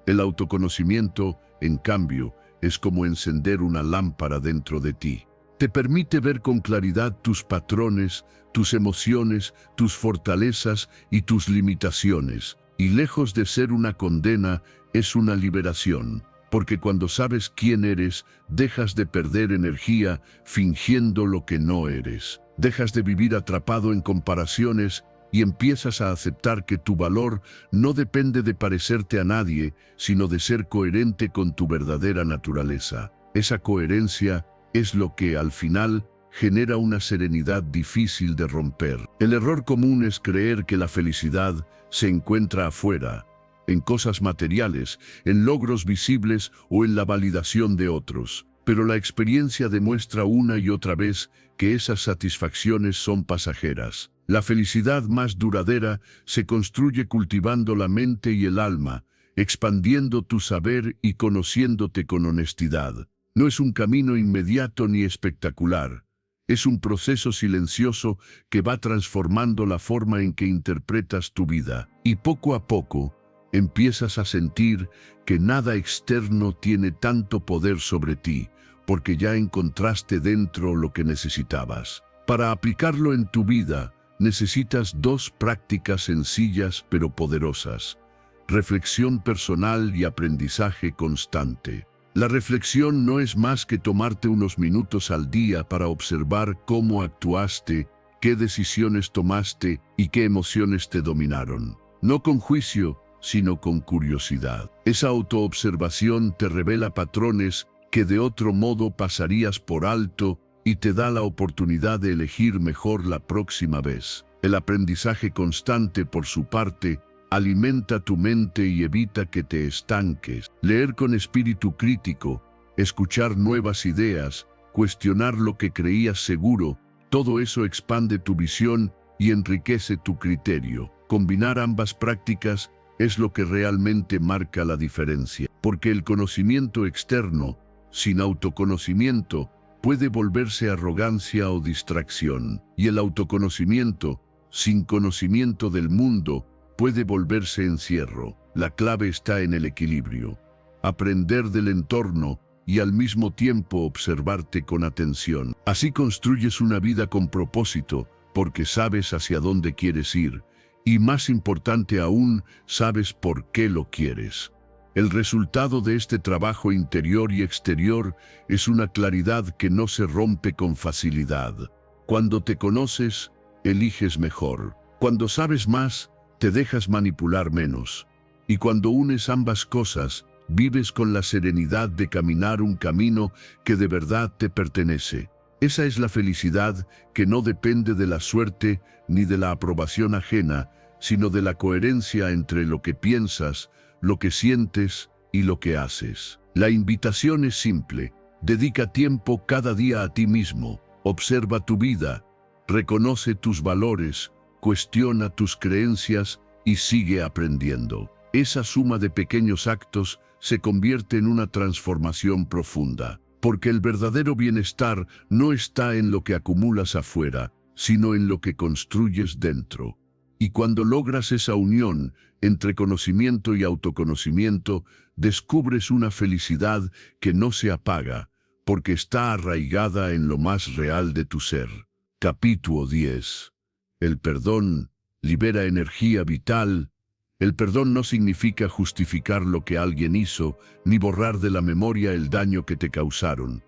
El autoconocimiento, en cambio, es como encender una lámpara dentro de ti. Te permite ver con claridad tus patrones, tus emociones, tus fortalezas y tus limitaciones. Y lejos de ser una condena, es una liberación. Porque cuando sabes quién eres, dejas de perder energía fingiendo lo que no eres. Dejas de vivir atrapado en comparaciones y empiezas a aceptar que tu valor no depende de parecerte a nadie, sino de ser coherente con tu verdadera naturaleza. Esa coherencia es lo que, al final, genera una serenidad difícil de romper. El error común es creer que la felicidad se encuentra afuera, en cosas materiales, en logros visibles o en la validación de otros. Pero la experiencia demuestra una y otra vez que esas satisfacciones son pasajeras. La felicidad más duradera se construye cultivando la mente y el alma, expandiendo tu saber y conociéndote con honestidad. No es un camino inmediato ni espectacular. Es un proceso silencioso que va transformando la forma en que interpretas tu vida. Y poco a poco, empiezas a sentir que nada externo tiene tanto poder sobre ti, porque ya encontraste dentro lo que necesitabas. Para aplicarlo en tu vida, necesitas dos prácticas sencillas pero poderosas: reflexión personal y aprendizaje constante. La reflexión no es más que tomarte unos minutos al día para observar cómo actuaste, qué decisiones tomaste y qué emociones te dominaron. No con juicio, sino con curiosidad. Esa autoobservación te revela patrones que de otro modo pasarías por alto y te da la oportunidad de elegir mejor la próxima vez. El aprendizaje constante, por su parte, alimenta tu mente y evita que te estanques. Leer con espíritu crítico, escuchar nuevas ideas, cuestionar lo que creías seguro, todo eso expande tu visión y enriquece tu criterio. Combinar ambas prácticas es lo que realmente marca la diferencia, porque el conocimiento externo, sin autoconocimiento, puede volverse arrogancia o distracción, y el autoconocimiento, sin conocimiento del mundo, puede volverse encierro. La clave está en el equilibrio. Aprender del entorno y al mismo tiempo observarte con atención. Así construyes una vida con propósito, porque sabes hacia dónde quieres ir, y más importante aún, sabes por qué lo quieres. El resultado de este trabajo interior y exterior es una claridad que no se rompe con facilidad. Cuando te conoces, eliges mejor. Cuando sabes más, te dejas manipular menos. Y cuando unes ambas cosas, vives con la serenidad de caminar un camino que de verdad te pertenece. Esa es la felicidad que no depende de la suerte ni de la aprobación ajena, sino de la coherencia entre lo que piensas, lo que sientes y lo que haces. La invitación es simple: dedica tiempo cada día a ti mismo, observa tu vida, reconoce tus valores, cuestiona tus creencias y sigue aprendiendo. Esa suma de pequeños actos se convierte en una transformación profunda, porque el verdadero bienestar no está en lo que acumulas afuera, sino en lo que construyes dentro. Y cuando logras esa unión entre conocimiento y autoconocimiento, descubres una felicidad que no se apaga, porque está arraigada en lo más real de tu ser. Capítulo 10. El perdón libera energía vital. El perdón no significa justificar lo que alguien hizo, ni borrar de la memoria el daño que te causaron.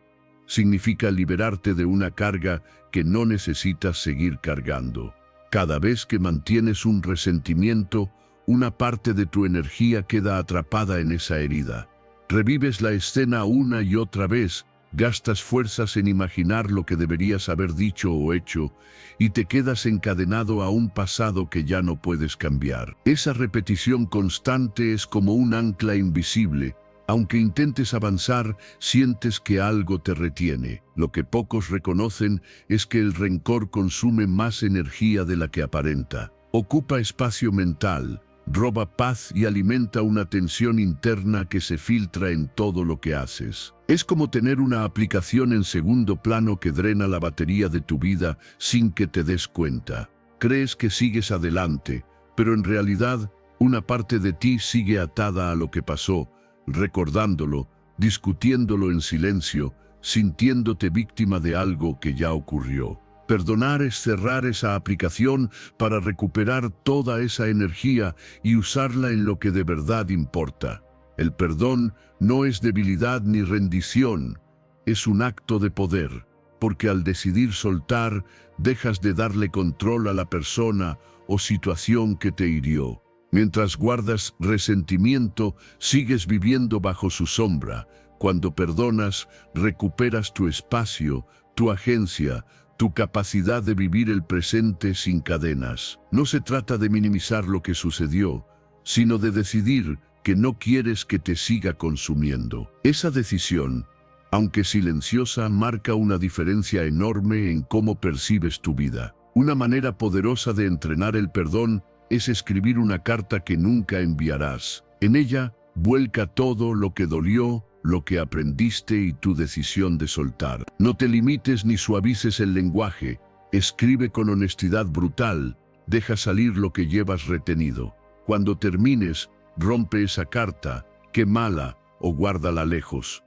Significa liberarte de una carga que no necesitas seguir cargando. Cada vez que mantienes un resentimiento, una parte de tu energía queda atrapada en esa herida. Revives la escena una y otra vez, gastas fuerzas en imaginar lo que deberías haber dicho o hecho, y te quedas encadenado a un pasado que ya no puedes cambiar. Esa repetición constante es como un ancla invisible. Aunque intentes avanzar, sientes que algo te retiene. Lo que pocos reconocen es que el rencor consume más energía de la que aparenta. Ocupa espacio mental, roba paz y alimenta una tensión interna que se filtra en todo lo que haces. Es como tener una aplicación en segundo plano que drena la batería de tu vida sin que te des cuenta. Crees que sigues adelante, pero en realidad una parte de ti sigue atada a lo que pasó, recordándolo, discutiéndolo en silencio, sintiéndote víctima de algo que ya ocurrió. Perdonar es cerrar esa aplicación para recuperar toda esa energía y usarla en lo que de verdad importa. El perdón no es debilidad ni rendición, es un acto de poder, porque al decidir soltar, dejas de darle control a la persona o situación que te hirió. Mientras guardas resentimiento, sigues viviendo bajo su sombra. Cuando perdonas, recuperas tu espacio, tu agencia, tu capacidad de vivir el presente sin cadenas. No se trata de minimizar lo que sucedió, sino de decidir que no quieres que te siga consumiendo. Esa decisión, aunque silenciosa, marca una diferencia enorme en cómo percibes tu vida. Una manera poderosa de entrenar el perdón es escribir una carta que nunca enviarás. En ella, vuelca todo lo que dolió, lo que aprendiste y tu decisión de soltar. No te limites ni suavices el lenguaje. Escribe con honestidad brutal. Deja salir lo que llevas retenido. Cuando termines, rompe esa carta, quémala o guárdala lejos.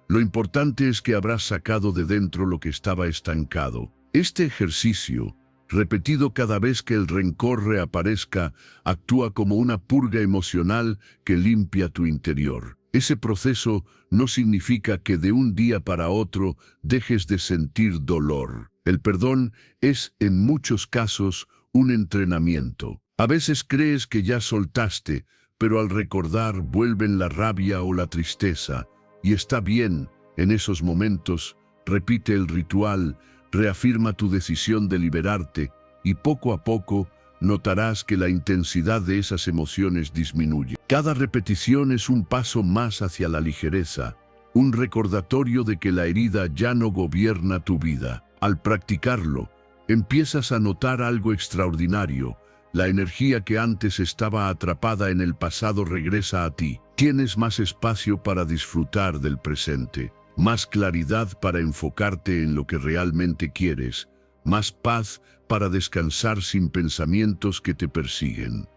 Lo importante es que habrás sacado de dentro lo que estaba estancado. Este ejercicio, repetido cada vez que el rencor reaparezca, actúa como una purga emocional que limpia tu interior. Ese proceso no significa que de un día para otro dejes de sentir dolor. El perdón es, en muchos casos, un entrenamiento. A veces crees que ya soltaste, pero al recordar vuelven la rabia o la tristeza. Y está bien, en esos momentos, repite el ritual, reafirma tu decisión de liberarte y poco a poco notarás que la intensidad de esas emociones disminuye. Cada repetición es un paso más hacia la ligereza, un recordatorio de que la herida ya no gobierna tu vida. Al practicarlo, empiezas a notar algo extraordinario. La energía que antes estaba atrapada en el pasado regresa a ti. Tienes más espacio para disfrutar del presente, más claridad para enfocarte en lo que realmente quieres, más paz para descansar sin pensamientos que te persiguen.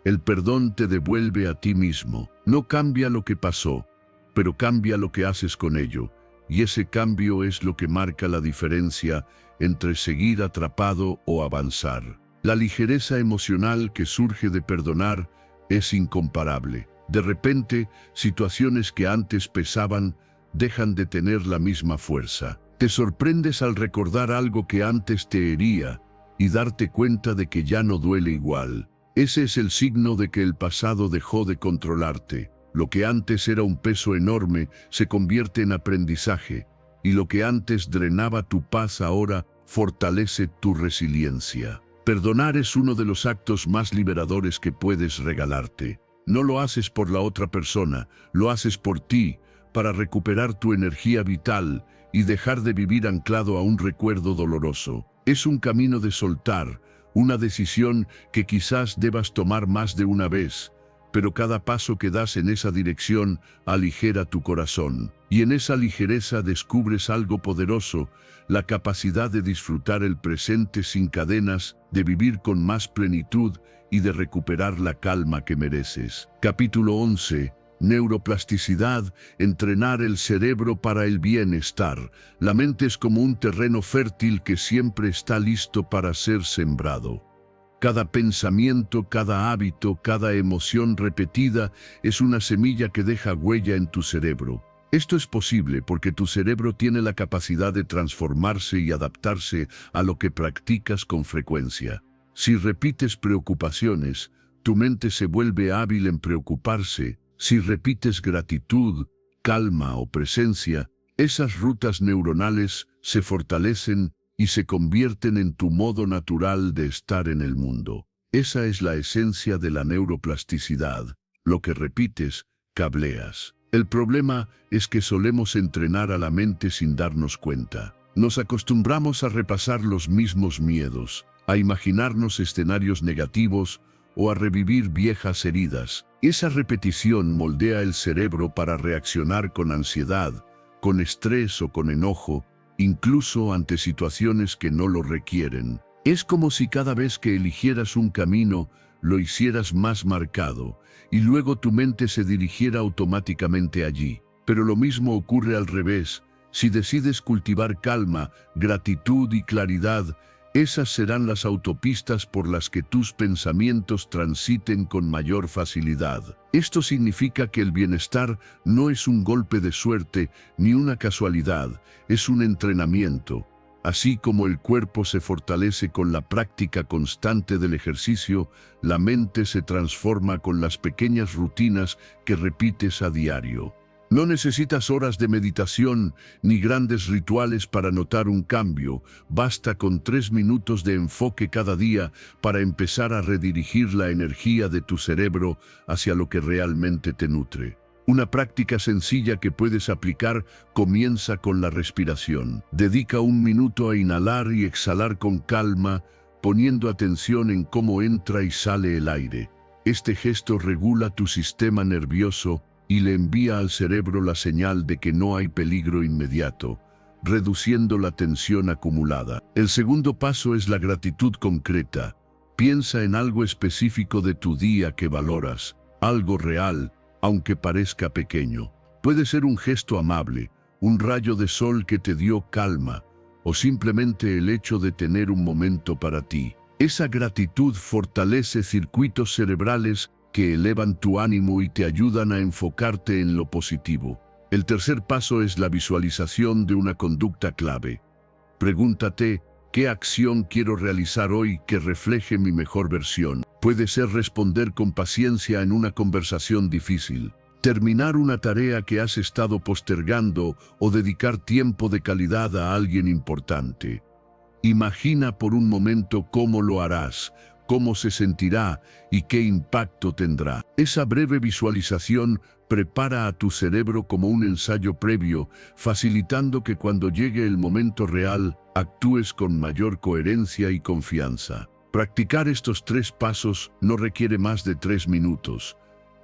El perdón te devuelve a ti mismo. No cambia lo que pasó, pero cambia lo que haces con ello, y ese cambio es lo que marca la diferencia entre seguir atrapado o avanzar. La ligereza emocional que surge de perdonar es incomparable. De repente, situaciones que antes pesaban dejan de tener la misma fuerza. Te sorprendes al recordar algo que antes te hería y darte cuenta de que ya no duele igual. Ese es el signo de que el pasado dejó de controlarte. Lo que antes era un peso enorme se convierte en aprendizaje, y lo que antes drenaba tu paz ahora fortalece tu resiliencia. Perdonar es uno de los actos más liberadores que puedes regalarte. No lo haces por la otra persona, lo haces por ti, para recuperar tu energía vital y dejar de vivir anclado a un recuerdo doloroso. Es un camino de soltar, una decisión que quizás debas tomar más de una vez, pero cada paso que das en esa dirección aligera tu corazón. Y en esa ligereza descubres algo poderoso, la capacidad de disfrutar el presente sin cadenas, de vivir con más plenitud y de recuperar la calma que mereces. Capítulo 11. Neuroplasticidad, entrenar el cerebro para el bienestar. La mente es como un terreno fértil que siempre está listo para ser sembrado. Cada pensamiento, cada hábito, cada emoción repetida es una semilla que deja huella en tu cerebro. Esto es posible porque tu cerebro tiene la capacidad de transformarse y adaptarse a lo que practicas con frecuencia. Si repites preocupaciones, tu mente se vuelve hábil en preocuparse. Si repites gratitud, calma o presencia, esas rutas neuronales se fortalecen y se convierten en tu modo natural de estar en el mundo. Esa es la esencia de la neuroplasticidad. Lo que repites, cableas. El problema es que solemos entrenar a la mente sin darnos cuenta. Nos acostumbramos a repasar los mismos miedos, a imaginarnos escenarios negativos o a revivir viejas heridas. Esa repetición moldea el cerebro para reaccionar con ansiedad, con estrés o con enojo, incluso ante situaciones que no lo requieren. Es como si cada vez que eligieras un camino, lo hicieras más marcado, y luego tu mente se dirigiera automáticamente allí. Pero lo mismo ocurre al revés. Si decides cultivar calma, gratitud y claridad, esas serán las autopistas por las que tus pensamientos transiten con mayor facilidad. Esto significa que el bienestar no es un golpe de suerte ni una casualidad, es un entrenamiento. Así como el cuerpo se fortalece con la práctica constante del ejercicio, la mente se transforma con las pequeñas rutinas que repites a diario. No necesitas horas de meditación ni grandes rituales para notar un cambio. Basta con 3 minutos de enfoque cada día para empezar a redirigir la energía de tu cerebro hacia lo que realmente te nutre. Una práctica sencilla que puedes aplicar comienza con la respiración. Dedica 1 minuto a inhalar y exhalar con calma, poniendo atención en cómo entra y sale el aire. Este gesto regula tu sistema nervioso y le envía al cerebro la señal de que no hay peligro inmediato, reduciendo la tensión acumulada. El segundo paso es la gratitud concreta. Piensa en algo específico de tu día que valoras, algo real, aunque parezca pequeño. Puede ser un gesto amable, un rayo de sol que te dio calma, o simplemente el hecho de tener un momento para ti. Esa gratitud fortalece circuitos cerebrales que elevan tu ánimo y te ayudan a enfocarte en lo positivo. El tercer paso es la visualización de una conducta clave. Pregúntate, ¿qué acción quiero realizar hoy que refleje mi mejor versión? Puede ser responder con paciencia en una conversación difícil, terminar una tarea que has estado postergando o dedicar tiempo de calidad a alguien importante. Imagina por un momento cómo lo harás, cómo se sentirá y qué impacto tendrá. Esa breve visualización prepara a tu cerebro como un ensayo previo, facilitando que cuando llegue el momento real, actúes con mayor coherencia y confianza. Practicar estos 3 pasos no requiere más de 3 minutos,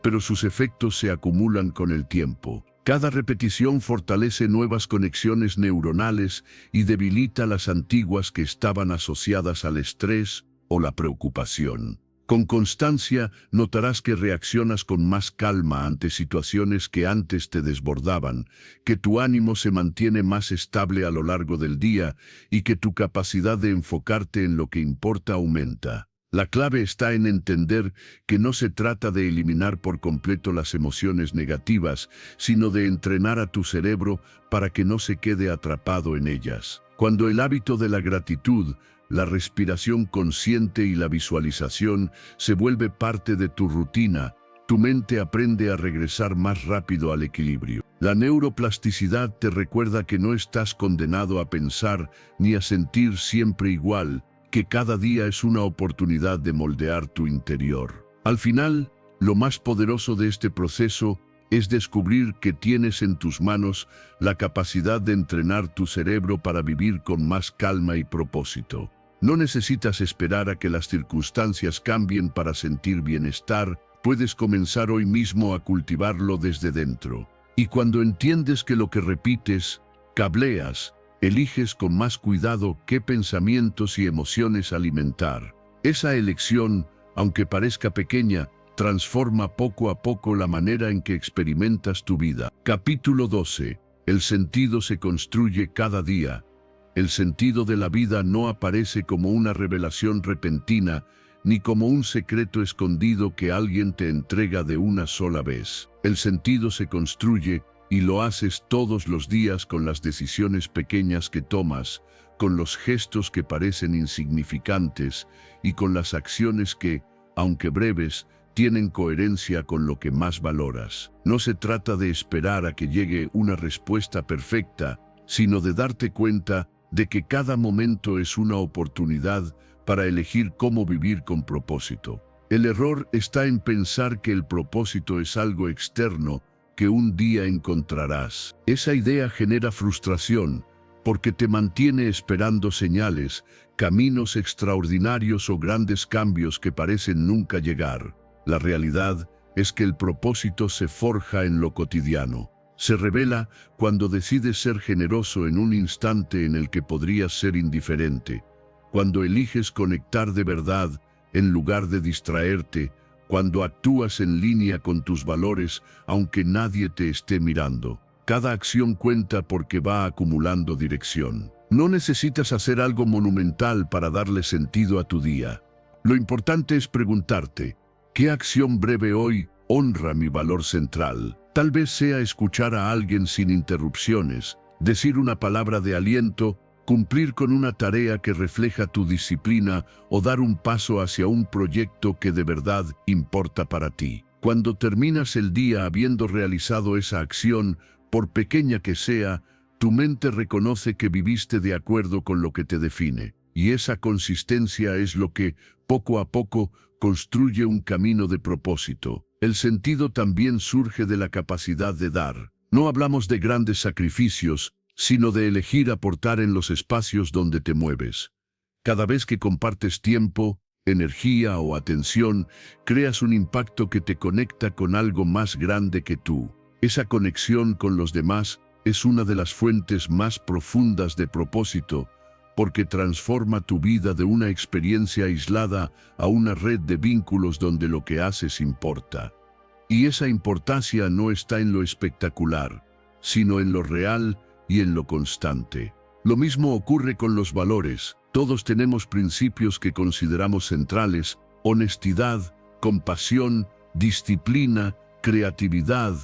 pero sus efectos se acumulan con el tiempo. Cada repetición fortalece nuevas conexiones neuronales y debilita las antiguas que estaban asociadas al estrés o la preocupación. Con constancia, notarás que reaccionas con más calma ante situaciones que antes te desbordaban, que tu ánimo se mantiene más estable a lo largo del día y que tu capacidad de enfocarte en lo que importa aumenta. La clave está en entender que no se trata de eliminar por completo las emociones negativas, sino de entrenar a tu cerebro para que no se quede atrapado en ellas. Cuando el hábito de la gratitud, la respiración consciente y la visualización se vuelve parte de tu rutina, tu mente aprende a regresar más rápido al equilibrio. La neuroplasticidad te recuerda que no estás condenado a pensar ni a sentir siempre igual, que cada día es una oportunidad de moldear tu interior. Al final, lo más poderoso de este proceso es descubrir que tienes en tus manos la capacidad de entrenar tu cerebro para vivir con más calma y propósito. No necesitas esperar a que las circunstancias cambien para sentir bienestar. puedes comenzar hoy mismo a cultivarlo desde dentro. Y cuando entiendes que lo que repites, cableas, eliges con más cuidado qué pensamientos y emociones alimentar. Esa elección, aunque parezca pequeña, transforma poco a poco la manera en que experimentas tu vida. Capítulo 12. El sentido se construye cada día. El sentido de la vida no aparece como una revelación repentina, ni como un secreto escondido que alguien te entrega de una sola vez. El sentido se construye y lo haces todos los días con las decisiones pequeñas que tomas, con los gestos que parecen insignificantes y con las acciones que, aunque breves, tienen coherencia con lo que más valoras. No se trata de esperar a que llegue una respuesta perfecta, sino de darte cuenta de que cada momento es una oportunidad para elegir cómo vivir con propósito. El error está en pensar que el propósito es algo externo que un día encontrarás. Esa idea genera frustración porque te mantiene esperando señales, caminos extraordinarios o grandes cambios que parecen nunca llegar. La realidad es que el propósito se forja en lo cotidiano. Se revela cuando decides ser generoso en un instante en el que podrías ser indiferente, cuando eliges conectar de verdad en lugar de distraerte, cuando actúas en línea con tus valores aunque nadie te esté mirando. Cada acción cuenta porque va acumulando dirección. No necesitas hacer algo monumental para darle sentido a tu día. Lo importante es preguntarte, ¿qué acción breve hoy honra mi valor central? Tal vez sea escuchar a alguien sin interrupciones, decir una palabra de aliento, cumplir con una tarea que refleja tu disciplina o dar un paso hacia un proyecto que de verdad importa para ti. Cuando terminas el día habiendo realizado esa acción, por pequeña que sea, tu mente reconoce que viviste de acuerdo con lo que te define. Y esa consistencia es lo que, poco a poco, construye un camino de propósito. El sentido también surge de la capacidad de dar. No hablamos de grandes sacrificios, sino de elegir aportar en los espacios donde te mueves. Cada vez que compartes tiempo, energía o atención, creas un impacto que te conecta con algo más grande que tú. Esa conexión con los demás es una de las fuentes más profundas de propósito, porque transforma tu vida de una experiencia aislada a una red de vínculos donde lo que haces importa. Y esa importancia no está en lo espectacular, sino en lo real y en lo constante. Lo mismo ocurre con los valores. Todos tenemos principios que consideramos centrales: honestidad, compasión, disciplina, creatividad,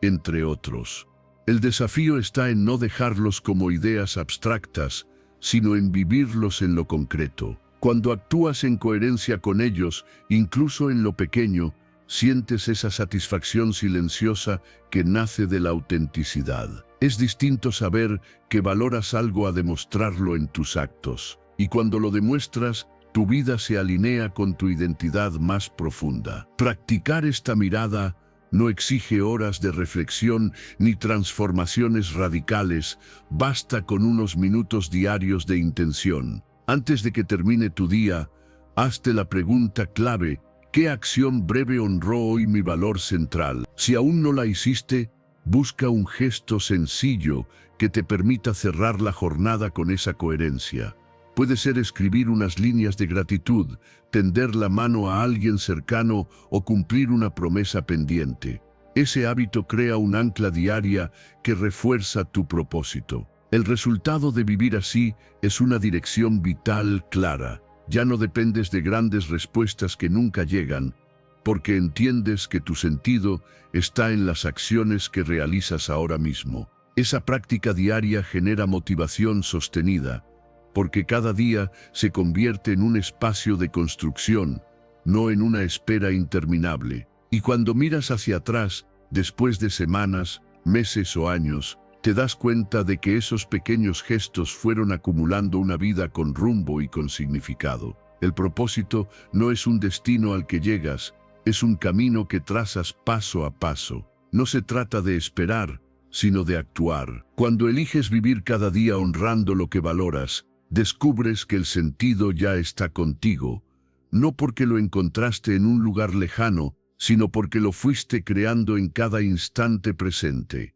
entre otros. El desafío está en no dejarlos como ideas abstractas, sino en vivirlos en lo concreto. Cuando actúas en coherencia con ellos, incluso en lo pequeño, sientes esa satisfacción silenciosa que nace de la autenticidad. Es distinto saber que valoras algo a demostrarlo en tus actos. Y cuando lo demuestras, tu vida se alinea con tu identidad más profunda. Practicar esta mirada no exige horas de reflexión ni transformaciones radicales, basta con unos minutos diarios de intención. Antes de que termine tu día, hazte la pregunta clave: ¿qué acción breve honró hoy mi valor central? Si aún no la hiciste, busca un gesto sencillo que te permita cerrar la jornada con esa coherencia. Puede ser escribir unas líneas de gratitud, tender la mano a alguien cercano o cumplir una promesa pendiente. Ese hábito crea un ancla diaria que refuerza tu propósito. El resultado de vivir así es una dirección vital clara. Ya no dependes de grandes respuestas que nunca llegan, porque entiendes que tu sentido está en las acciones que realizas ahora mismo. Esa práctica diaria genera motivación sostenida, porque cada día se convierte en un espacio de construcción, no en una espera interminable. Y cuando miras hacia atrás, después de semanas, meses o años, te das cuenta de que esos pequeños gestos fueron acumulando una vida con rumbo y con significado. El propósito no es un destino al que llegas, es un camino que trazas paso a paso. No se trata de esperar, sino de actuar. Cuando eliges vivir cada día honrando lo que valoras, descubres que el sentido ya está contigo, no porque lo encontraste en un lugar lejano, sino porque lo fuiste creando en cada instante presente.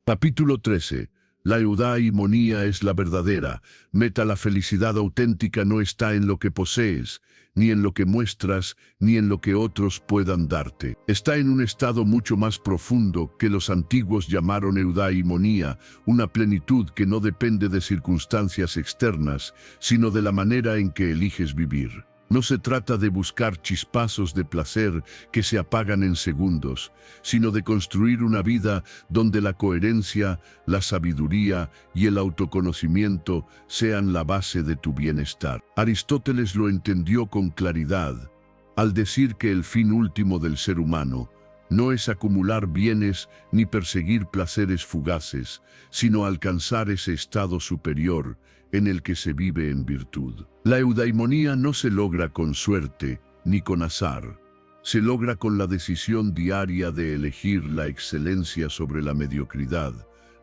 Capítulo 13. La eudaimonía es la verdadera meta. La felicidad auténtica no está en lo que posees, ni en lo que muestras, ni en lo que otros puedan darte. Está en un estado mucho más profundo que los antiguos llamaron eudaimonía, una plenitud que no depende de circunstancias externas, sino de la manera en que eliges vivir. No se trata de buscar chispazos de placer que se apagan en segundos, sino de construir una vida donde la coherencia, la sabiduría y el autoconocimiento sean la base de tu bienestar. Aristóteles lo entendió con claridad al decir que el fin último del ser humano no es acumular bienes ni perseguir placeres fugaces, sino alcanzar ese estado superior en el que se vive en virtud. La eudaimonía no se logra con suerte ni con azar. Se logra con la decisión diaria de elegir la excelencia sobre la mediocridad,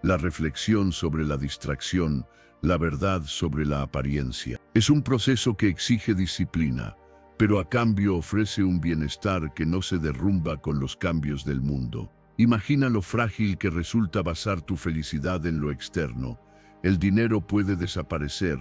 la reflexión sobre la distracción, la verdad sobre la apariencia. Es un proceso que exige disciplina, pero a cambio ofrece un bienestar que no se derrumba con los cambios del mundo. Imagina lo frágil que resulta basar tu felicidad en lo externo. El dinero puede desaparecer,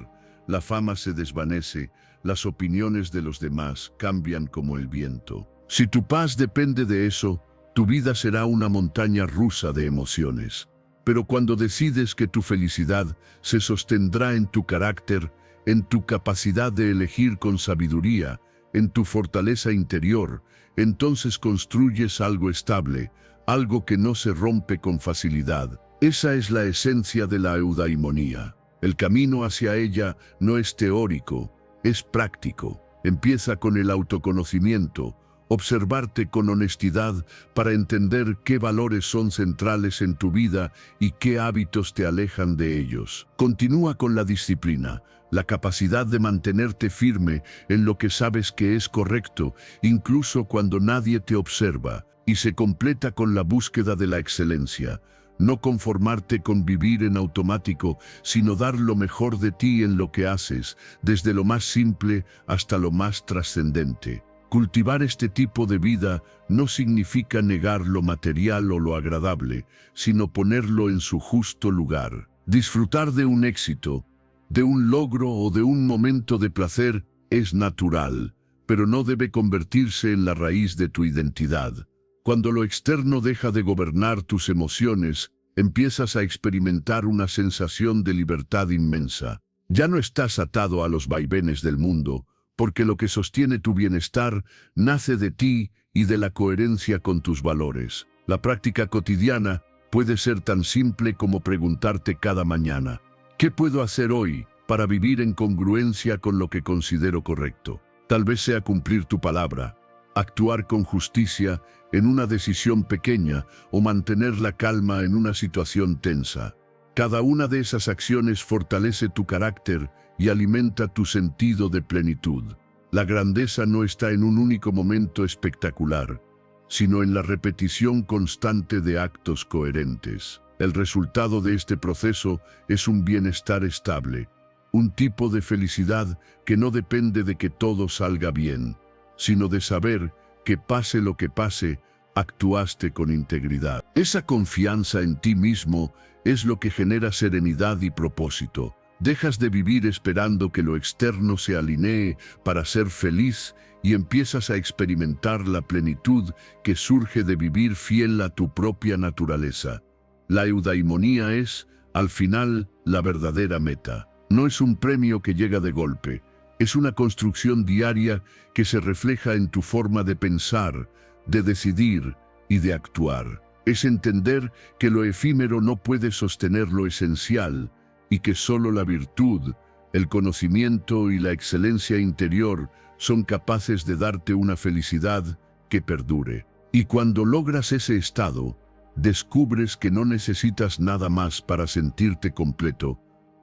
la fama se desvanece, las opiniones de los demás cambian como el viento. Si tu paz depende de eso, tu vida será una montaña rusa de emociones. Pero cuando decides que tu felicidad se sostendrá en tu carácter, en tu capacidad de elegir con sabiduría, en tu fortaleza interior, entonces construyes algo estable, algo que no se rompe con facilidad. Esa es la esencia de la eudaimonía. El camino hacia ella no es teórico, es práctico. Empieza con el autoconocimiento, observarte con honestidad para entender qué valores son centrales en tu vida y qué hábitos te alejan de ellos. Continúa con la disciplina, la capacidad de mantenerte firme en lo que sabes que es correcto, incluso cuando nadie te observa, y se completa con la búsqueda de la excelencia. No conformarte con vivir en automático, sino dar lo mejor de ti en lo que haces, desde lo más simple hasta lo más trascendente. Cultivar este tipo de vida no significa negar lo material o lo agradable, sino ponerlo en su justo lugar. Disfrutar de un éxito, de un logro o de un momento de placer es natural, pero no debe convertirse en la raíz de tu identidad. Cuando lo externo deja de gobernar tus emociones, empiezas a experimentar una sensación de libertad inmensa. Ya no estás atado a los vaivenes del mundo, porque lo que sostiene tu bienestar nace de ti y de la coherencia con tus valores. La práctica cotidiana puede ser tan simple como preguntarte cada mañana: ¿qué puedo hacer hoy para vivir en congruencia con lo que considero correcto? Tal vez sea cumplir tu palabra, actuar con justicia en una decisión pequeña o mantener la calma en una situación tensa. Cada una de esas acciones fortalece tu carácter y alimenta tu sentido de plenitud. La grandeza no está en un único momento espectacular, sino en la repetición constante de actos coherentes. El resultado de este proceso es un bienestar estable, un tipo de felicidad que no depende de que todo salga bien, sino de saber que pase lo que pase, actuaste con integridad. Esa confianza en ti mismo es lo que genera serenidad y propósito. Dejas de vivir esperando que lo externo se alinee para ser feliz y empiezas a experimentar la plenitud que surge de vivir fiel a tu propia naturaleza. La eudaimonía es, al final, la verdadera meta. No es un premio que llega de golpe. Es una construcción diaria que se refleja en tu forma de pensar, de decidir y de actuar. Es entender que lo efímero no puede sostener lo esencial y que solo la virtud, el conocimiento y la excelencia interior son capaces de darte una felicidad que perdure. Y cuando logras ese estado, descubres que no necesitas nada más para sentirte completo,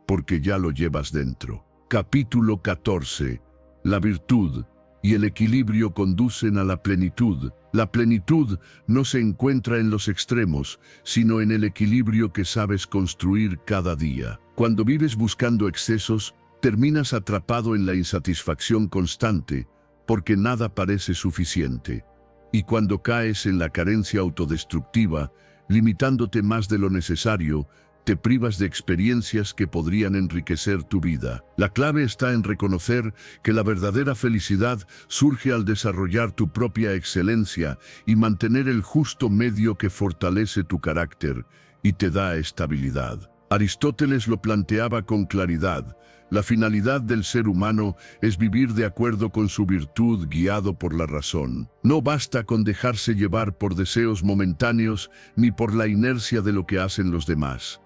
porque ya lo llevas dentro. Capítulo 14. La virtud y el equilibrio conducen a la plenitud. La plenitud no se encuentra en los extremos, sino en el equilibrio que sabes construir cada día. Cuando vives buscando excesos, terminas atrapado en la insatisfacción constante, porque nada parece suficiente. Y cuando caes en la carencia autodestructiva, limitándote más de lo necesario, te privas de experiencias que podrían enriquecer tu vida. La clave está en reconocer que la verdadera felicidad surge al desarrollar tu propia excelencia y mantener el justo medio que fortalece tu carácter y te da estabilidad. Aristóteles lo planteaba con claridad. La finalidad del ser humano es vivir de acuerdo con su virtud, guiado por la razón. No basta con dejarse llevar por deseos momentáneos ni por la inercia de lo que hacen los demás.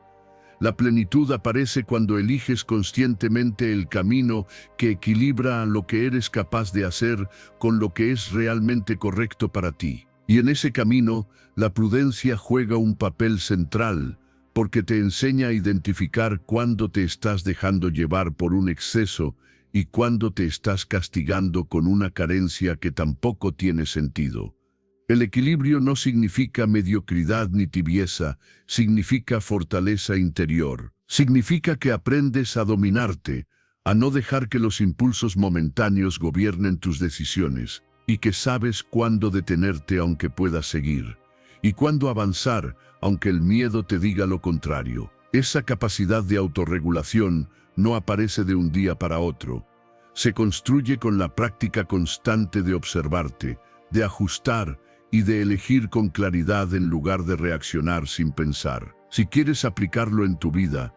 La plenitud aparece cuando eliges conscientemente el camino que equilibra lo que eres capaz de hacer con lo que es realmente correcto para ti. Y en ese camino, la prudencia juega un papel central, porque te enseña a identificar cuándo te estás dejando llevar por un exceso y cuándo te estás castigando con una carencia que tampoco tiene sentido. El equilibrio no significa mediocridad ni tibieza, significa fortaleza interior. Significa que aprendes a dominarte, a no dejar que los impulsos momentáneos gobiernen tus decisiones, y que sabes cuándo detenerte aunque puedas seguir, y cuándo avanzar, aunque el miedo te diga lo contrario. Esa capacidad de autorregulación no aparece de un día para otro. Se construye con la práctica constante de observarte, de ajustar y de elegir con claridad en lugar de reaccionar sin pensar. Si quieres aplicarlo en tu vida,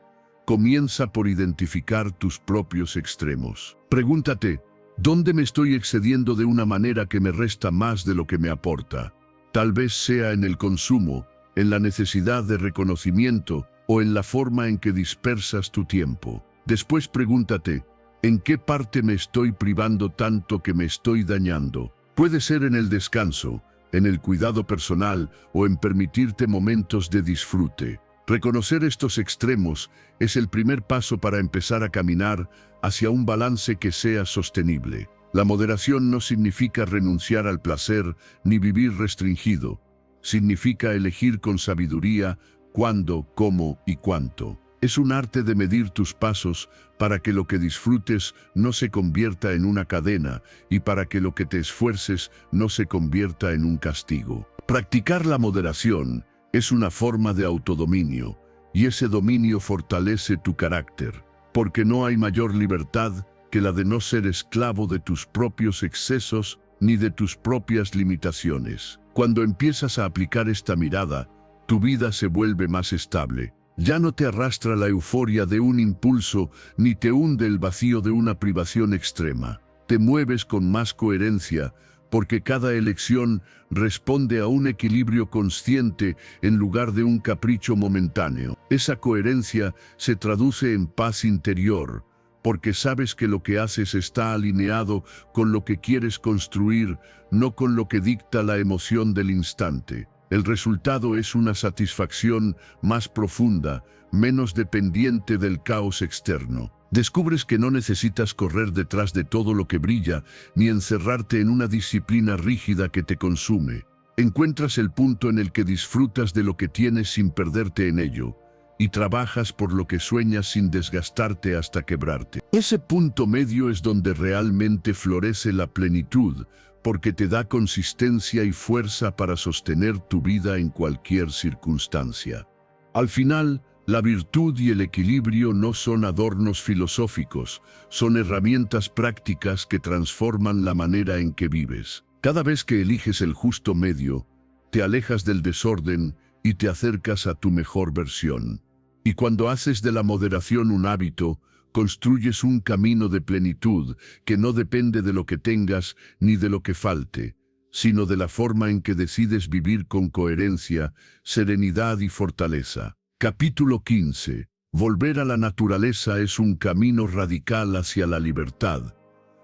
comienza por identificar tus propios extremos. Pregúntate, ¿dónde me estoy excediendo de una manera que me resta más de lo que me aporta? Tal vez sea en el consumo, en la necesidad de reconocimiento o en la forma en que dispersas tu tiempo. Después pregúntate, ¿en qué parte me estoy privando tanto que me estoy dañando? Puede ser en el descanso, en el cuidado personal o en permitirte momentos de disfrute. Reconocer estos extremos es el primer paso para empezar a caminar hacia un balance que sea sostenible. La moderación no significa renunciar al placer ni vivir restringido. Significa elegir con sabiduría cuándo, cómo y cuánto. Es un arte de medir tus pasos para que lo que disfrutes no se convierta en una cadena y para que lo que te esfuerces no se convierta en un castigo. Practicar la moderación es una forma de autodominio, y ese dominio fortalece tu carácter, porque no hay mayor libertad que la de no ser esclavo de tus propios excesos ni de tus propias limitaciones. Cuando empiezas a aplicar esta mirada, tu vida se vuelve más estable. Ya no te arrastra la euforia de un impulso, ni te hunde el vacío de una privación extrema. Te mueves con más coherencia, porque cada elección responde a un equilibrio consciente en lugar de un capricho momentáneo. Esa coherencia se traduce en paz interior, porque sabes que lo que haces está alineado con lo que quieres construir, no con lo que dicta la emoción del instante. El resultado es una satisfacción más profunda, menos dependiente del caos externo. Descubres que no necesitas correr detrás de todo lo que brilla, ni encerrarte en una disciplina rígida que te consume. Encuentras el punto en el que disfrutas de lo que tienes sin perderte en ello, y trabajas por lo que sueñas sin desgastarte hasta quebrarte. Ese punto medio es donde realmente florece la plenitud, porque te da consistencia y fuerza para sostener tu vida en cualquier circunstancia. Al final, la virtud y el equilibrio no son adornos filosóficos, son herramientas prácticas que transforman la manera en que vives. Cada vez que eliges el justo medio, te alejas del desorden y te acercas a tu mejor versión. Y cuando haces de la moderación un hábito, construyes un camino de plenitud que no depende de lo que tengas ni de lo que falte, sino de la forma en que decides vivir con coherencia, serenidad y fortaleza. Capítulo 15. Volver a la naturaleza es un camino radical hacia la libertad.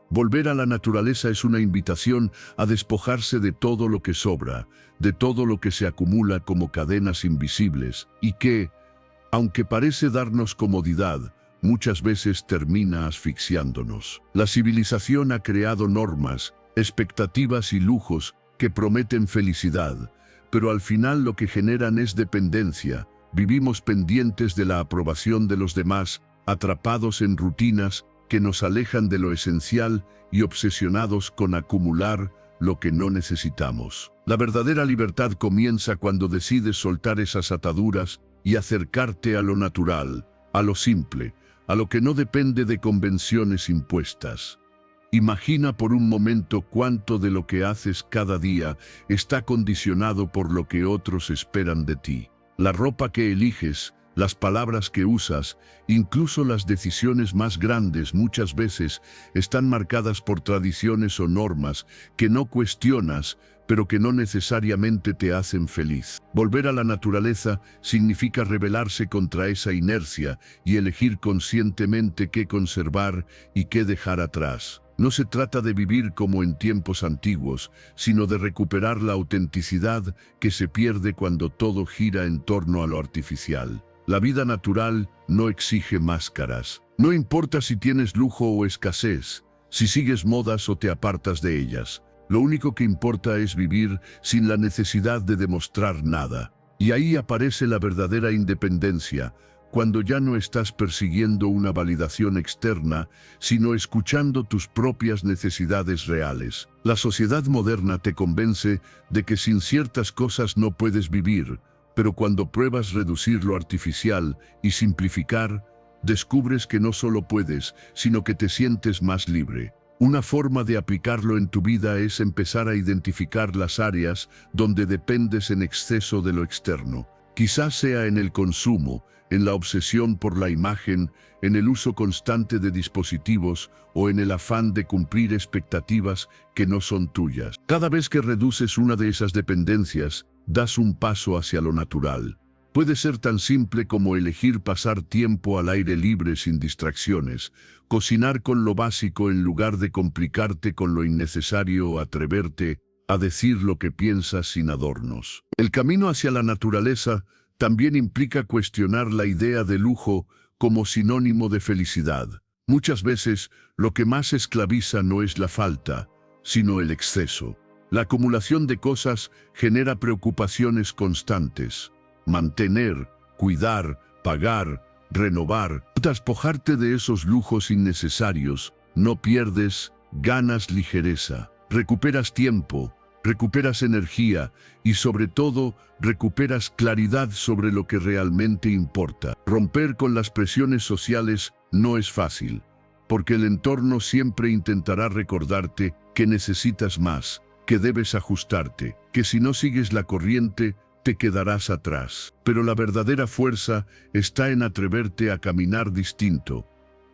Volver a la naturaleza es una invitación a despojarse de todo lo que sobra, de todo lo que se acumula como cadenas invisibles, y que, aunque parece darnos comodidad, muchas veces termina asfixiándonos. La civilización ha creado normas, expectativas y lujos que prometen felicidad, pero al final lo que generan es dependencia. Vivimos pendientes de la aprobación de los demás, atrapados en rutinas que nos alejan de lo esencial y obsesionados con acumular lo que no necesitamos. La verdadera libertad comienza cuando decides soltar esas ataduras y acercarte a lo natural, a lo simple, a lo que no depende de convenciones impuestas. Imagina por un momento cuánto de lo que haces cada día está condicionado por lo que otros esperan de ti. La ropa que eliges, las palabras que usas, incluso las decisiones más grandes muchas veces están marcadas por tradiciones o normas que no cuestionas, pero que no necesariamente te hacen feliz. Volver a la naturaleza significa rebelarse contra esa inercia y elegir conscientemente qué conservar y qué dejar atrás. No se trata de vivir como en tiempos antiguos, sino de recuperar la autenticidad que se pierde cuando todo gira en torno a lo artificial. La vida natural no exige máscaras. No importa si tienes lujo o escasez, si sigues modas o te apartas de ellas. Lo único que importa es vivir sin la necesidad de demostrar nada. Y ahí aparece la verdadera independencia, cuando ya no estás persiguiendo una validación externa, sino escuchando tus propias necesidades reales. La sociedad moderna te convence de que sin ciertas cosas no puedes vivir, pero cuando pruebas reducir lo artificial y simplificar, descubres que no solo puedes, sino que te sientes más libre. Una forma de aplicarlo en tu vida es empezar a identificar las áreas donde dependes en exceso de lo externo. Quizás sea en el consumo, en la obsesión por la imagen, en el uso constante de dispositivos o en el afán de cumplir expectativas que no son tuyas. Cada vez que reduces una de esas dependencias, das un paso hacia lo natural. Puede ser tan simple como elegir pasar tiempo al aire libre sin distracciones, cocinar con lo básico en lugar de complicarte con lo innecesario o atreverte a decir lo que piensas sin adornos. El camino hacia la naturaleza también implica cuestionar la idea de lujo como sinónimo de felicidad. Muchas veces, lo que más esclaviza no es la falta, sino el exceso. La acumulación de cosas genera preocupaciones constantes. Mantener, cuidar, pagar, renovar. Despojarte de esos lujos innecesarios, no pierdes, ganas ligereza. Recuperas tiempo, recuperas energía y sobre todo recuperas claridad sobre lo que realmente importa. Romper con las presiones sociales no es fácil, porque el entorno siempre intentará recordarte que necesitas más, que debes ajustarte, que si no sigues la corriente, te quedarás atrás. Pero la verdadera fuerza está en atreverte a caminar distinto,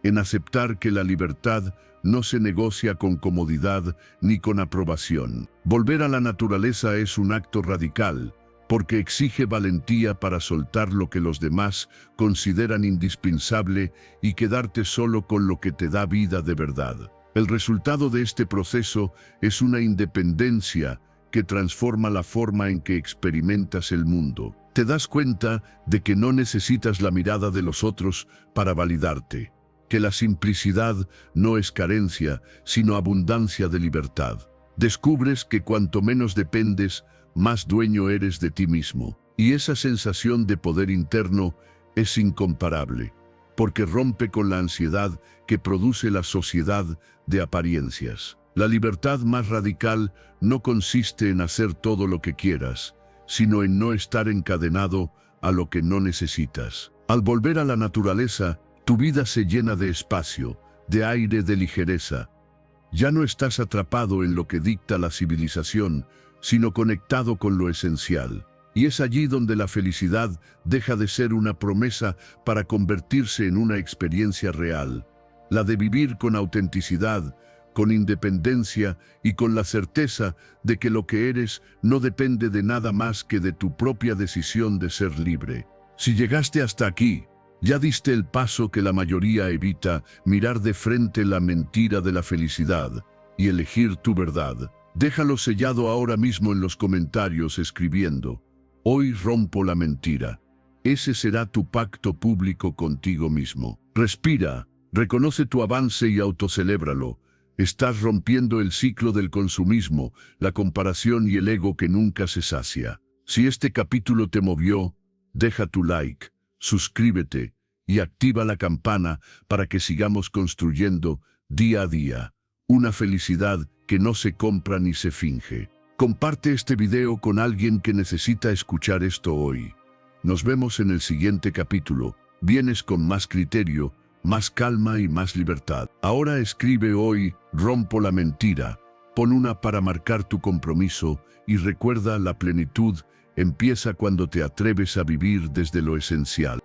en aceptar que la libertad no se negocia con comodidad ni con aprobación. Volver a la naturaleza es un acto radical, porque exige valentía para soltar lo que los demás consideran indispensable y quedarte solo con lo que te da vida de verdad. El resultado de este proceso es una independencia que transforma la forma en que experimentas el mundo. Te das cuenta de que no necesitas la mirada de los otros para validarte, que la simplicidad no es carencia, sino abundancia de libertad. Descubres que cuanto menos dependes, más dueño eres de ti mismo. Y esa sensación de poder interno es incomparable, porque rompe con la ansiedad que produce la sociedad de apariencias. La libertad más radical no consiste en hacer todo lo que quieras, sino en no estar encadenado a lo que no necesitas. Al volver a la naturaleza, tu vida se llena de espacio, de aire, de ligereza. Ya no estás atrapado en lo que dicta la civilización, sino conectado con lo esencial. Y es allí donde la felicidad deja de ser una promesa para convertirse en una experiencia real, la de vivir con autenticidad, con independencia y con la certeza de que lo que eres no depende de nada más que de tu propia decisión de ser libre. Si llegaste hasta aquí, ya diste el paso que la mayoría evita: mirar de frente la mentira de la felicidad y elegir tu verdad. Déjalo sellado ahora mismo en los comentarios escribiendo: hoy rompo la mentira. Ese será tu pacto público contigo mismo. Respira, reconoce tu avance y autocelébralo. Estás rompiendo el ciclo del consumismo, la comparación y el ego que nunca se sacia. Si este capítulo te movió, deja tu like, suscríbete y activa la campana para que sigamos construyendo día a día una felicidad que no se compra ni se finge. Comparte este video con alguien que necesita escuchar esto hoy. Nos vemos en el siguiente capítulo. Vienes con más criterio, más calma y más libertad. Ahora escribe hoy, rompo la mentira. Pon una para marcar tu compromiso y recuerda, la plenitud empieza cuando te atreves a vivir desde lo esencial.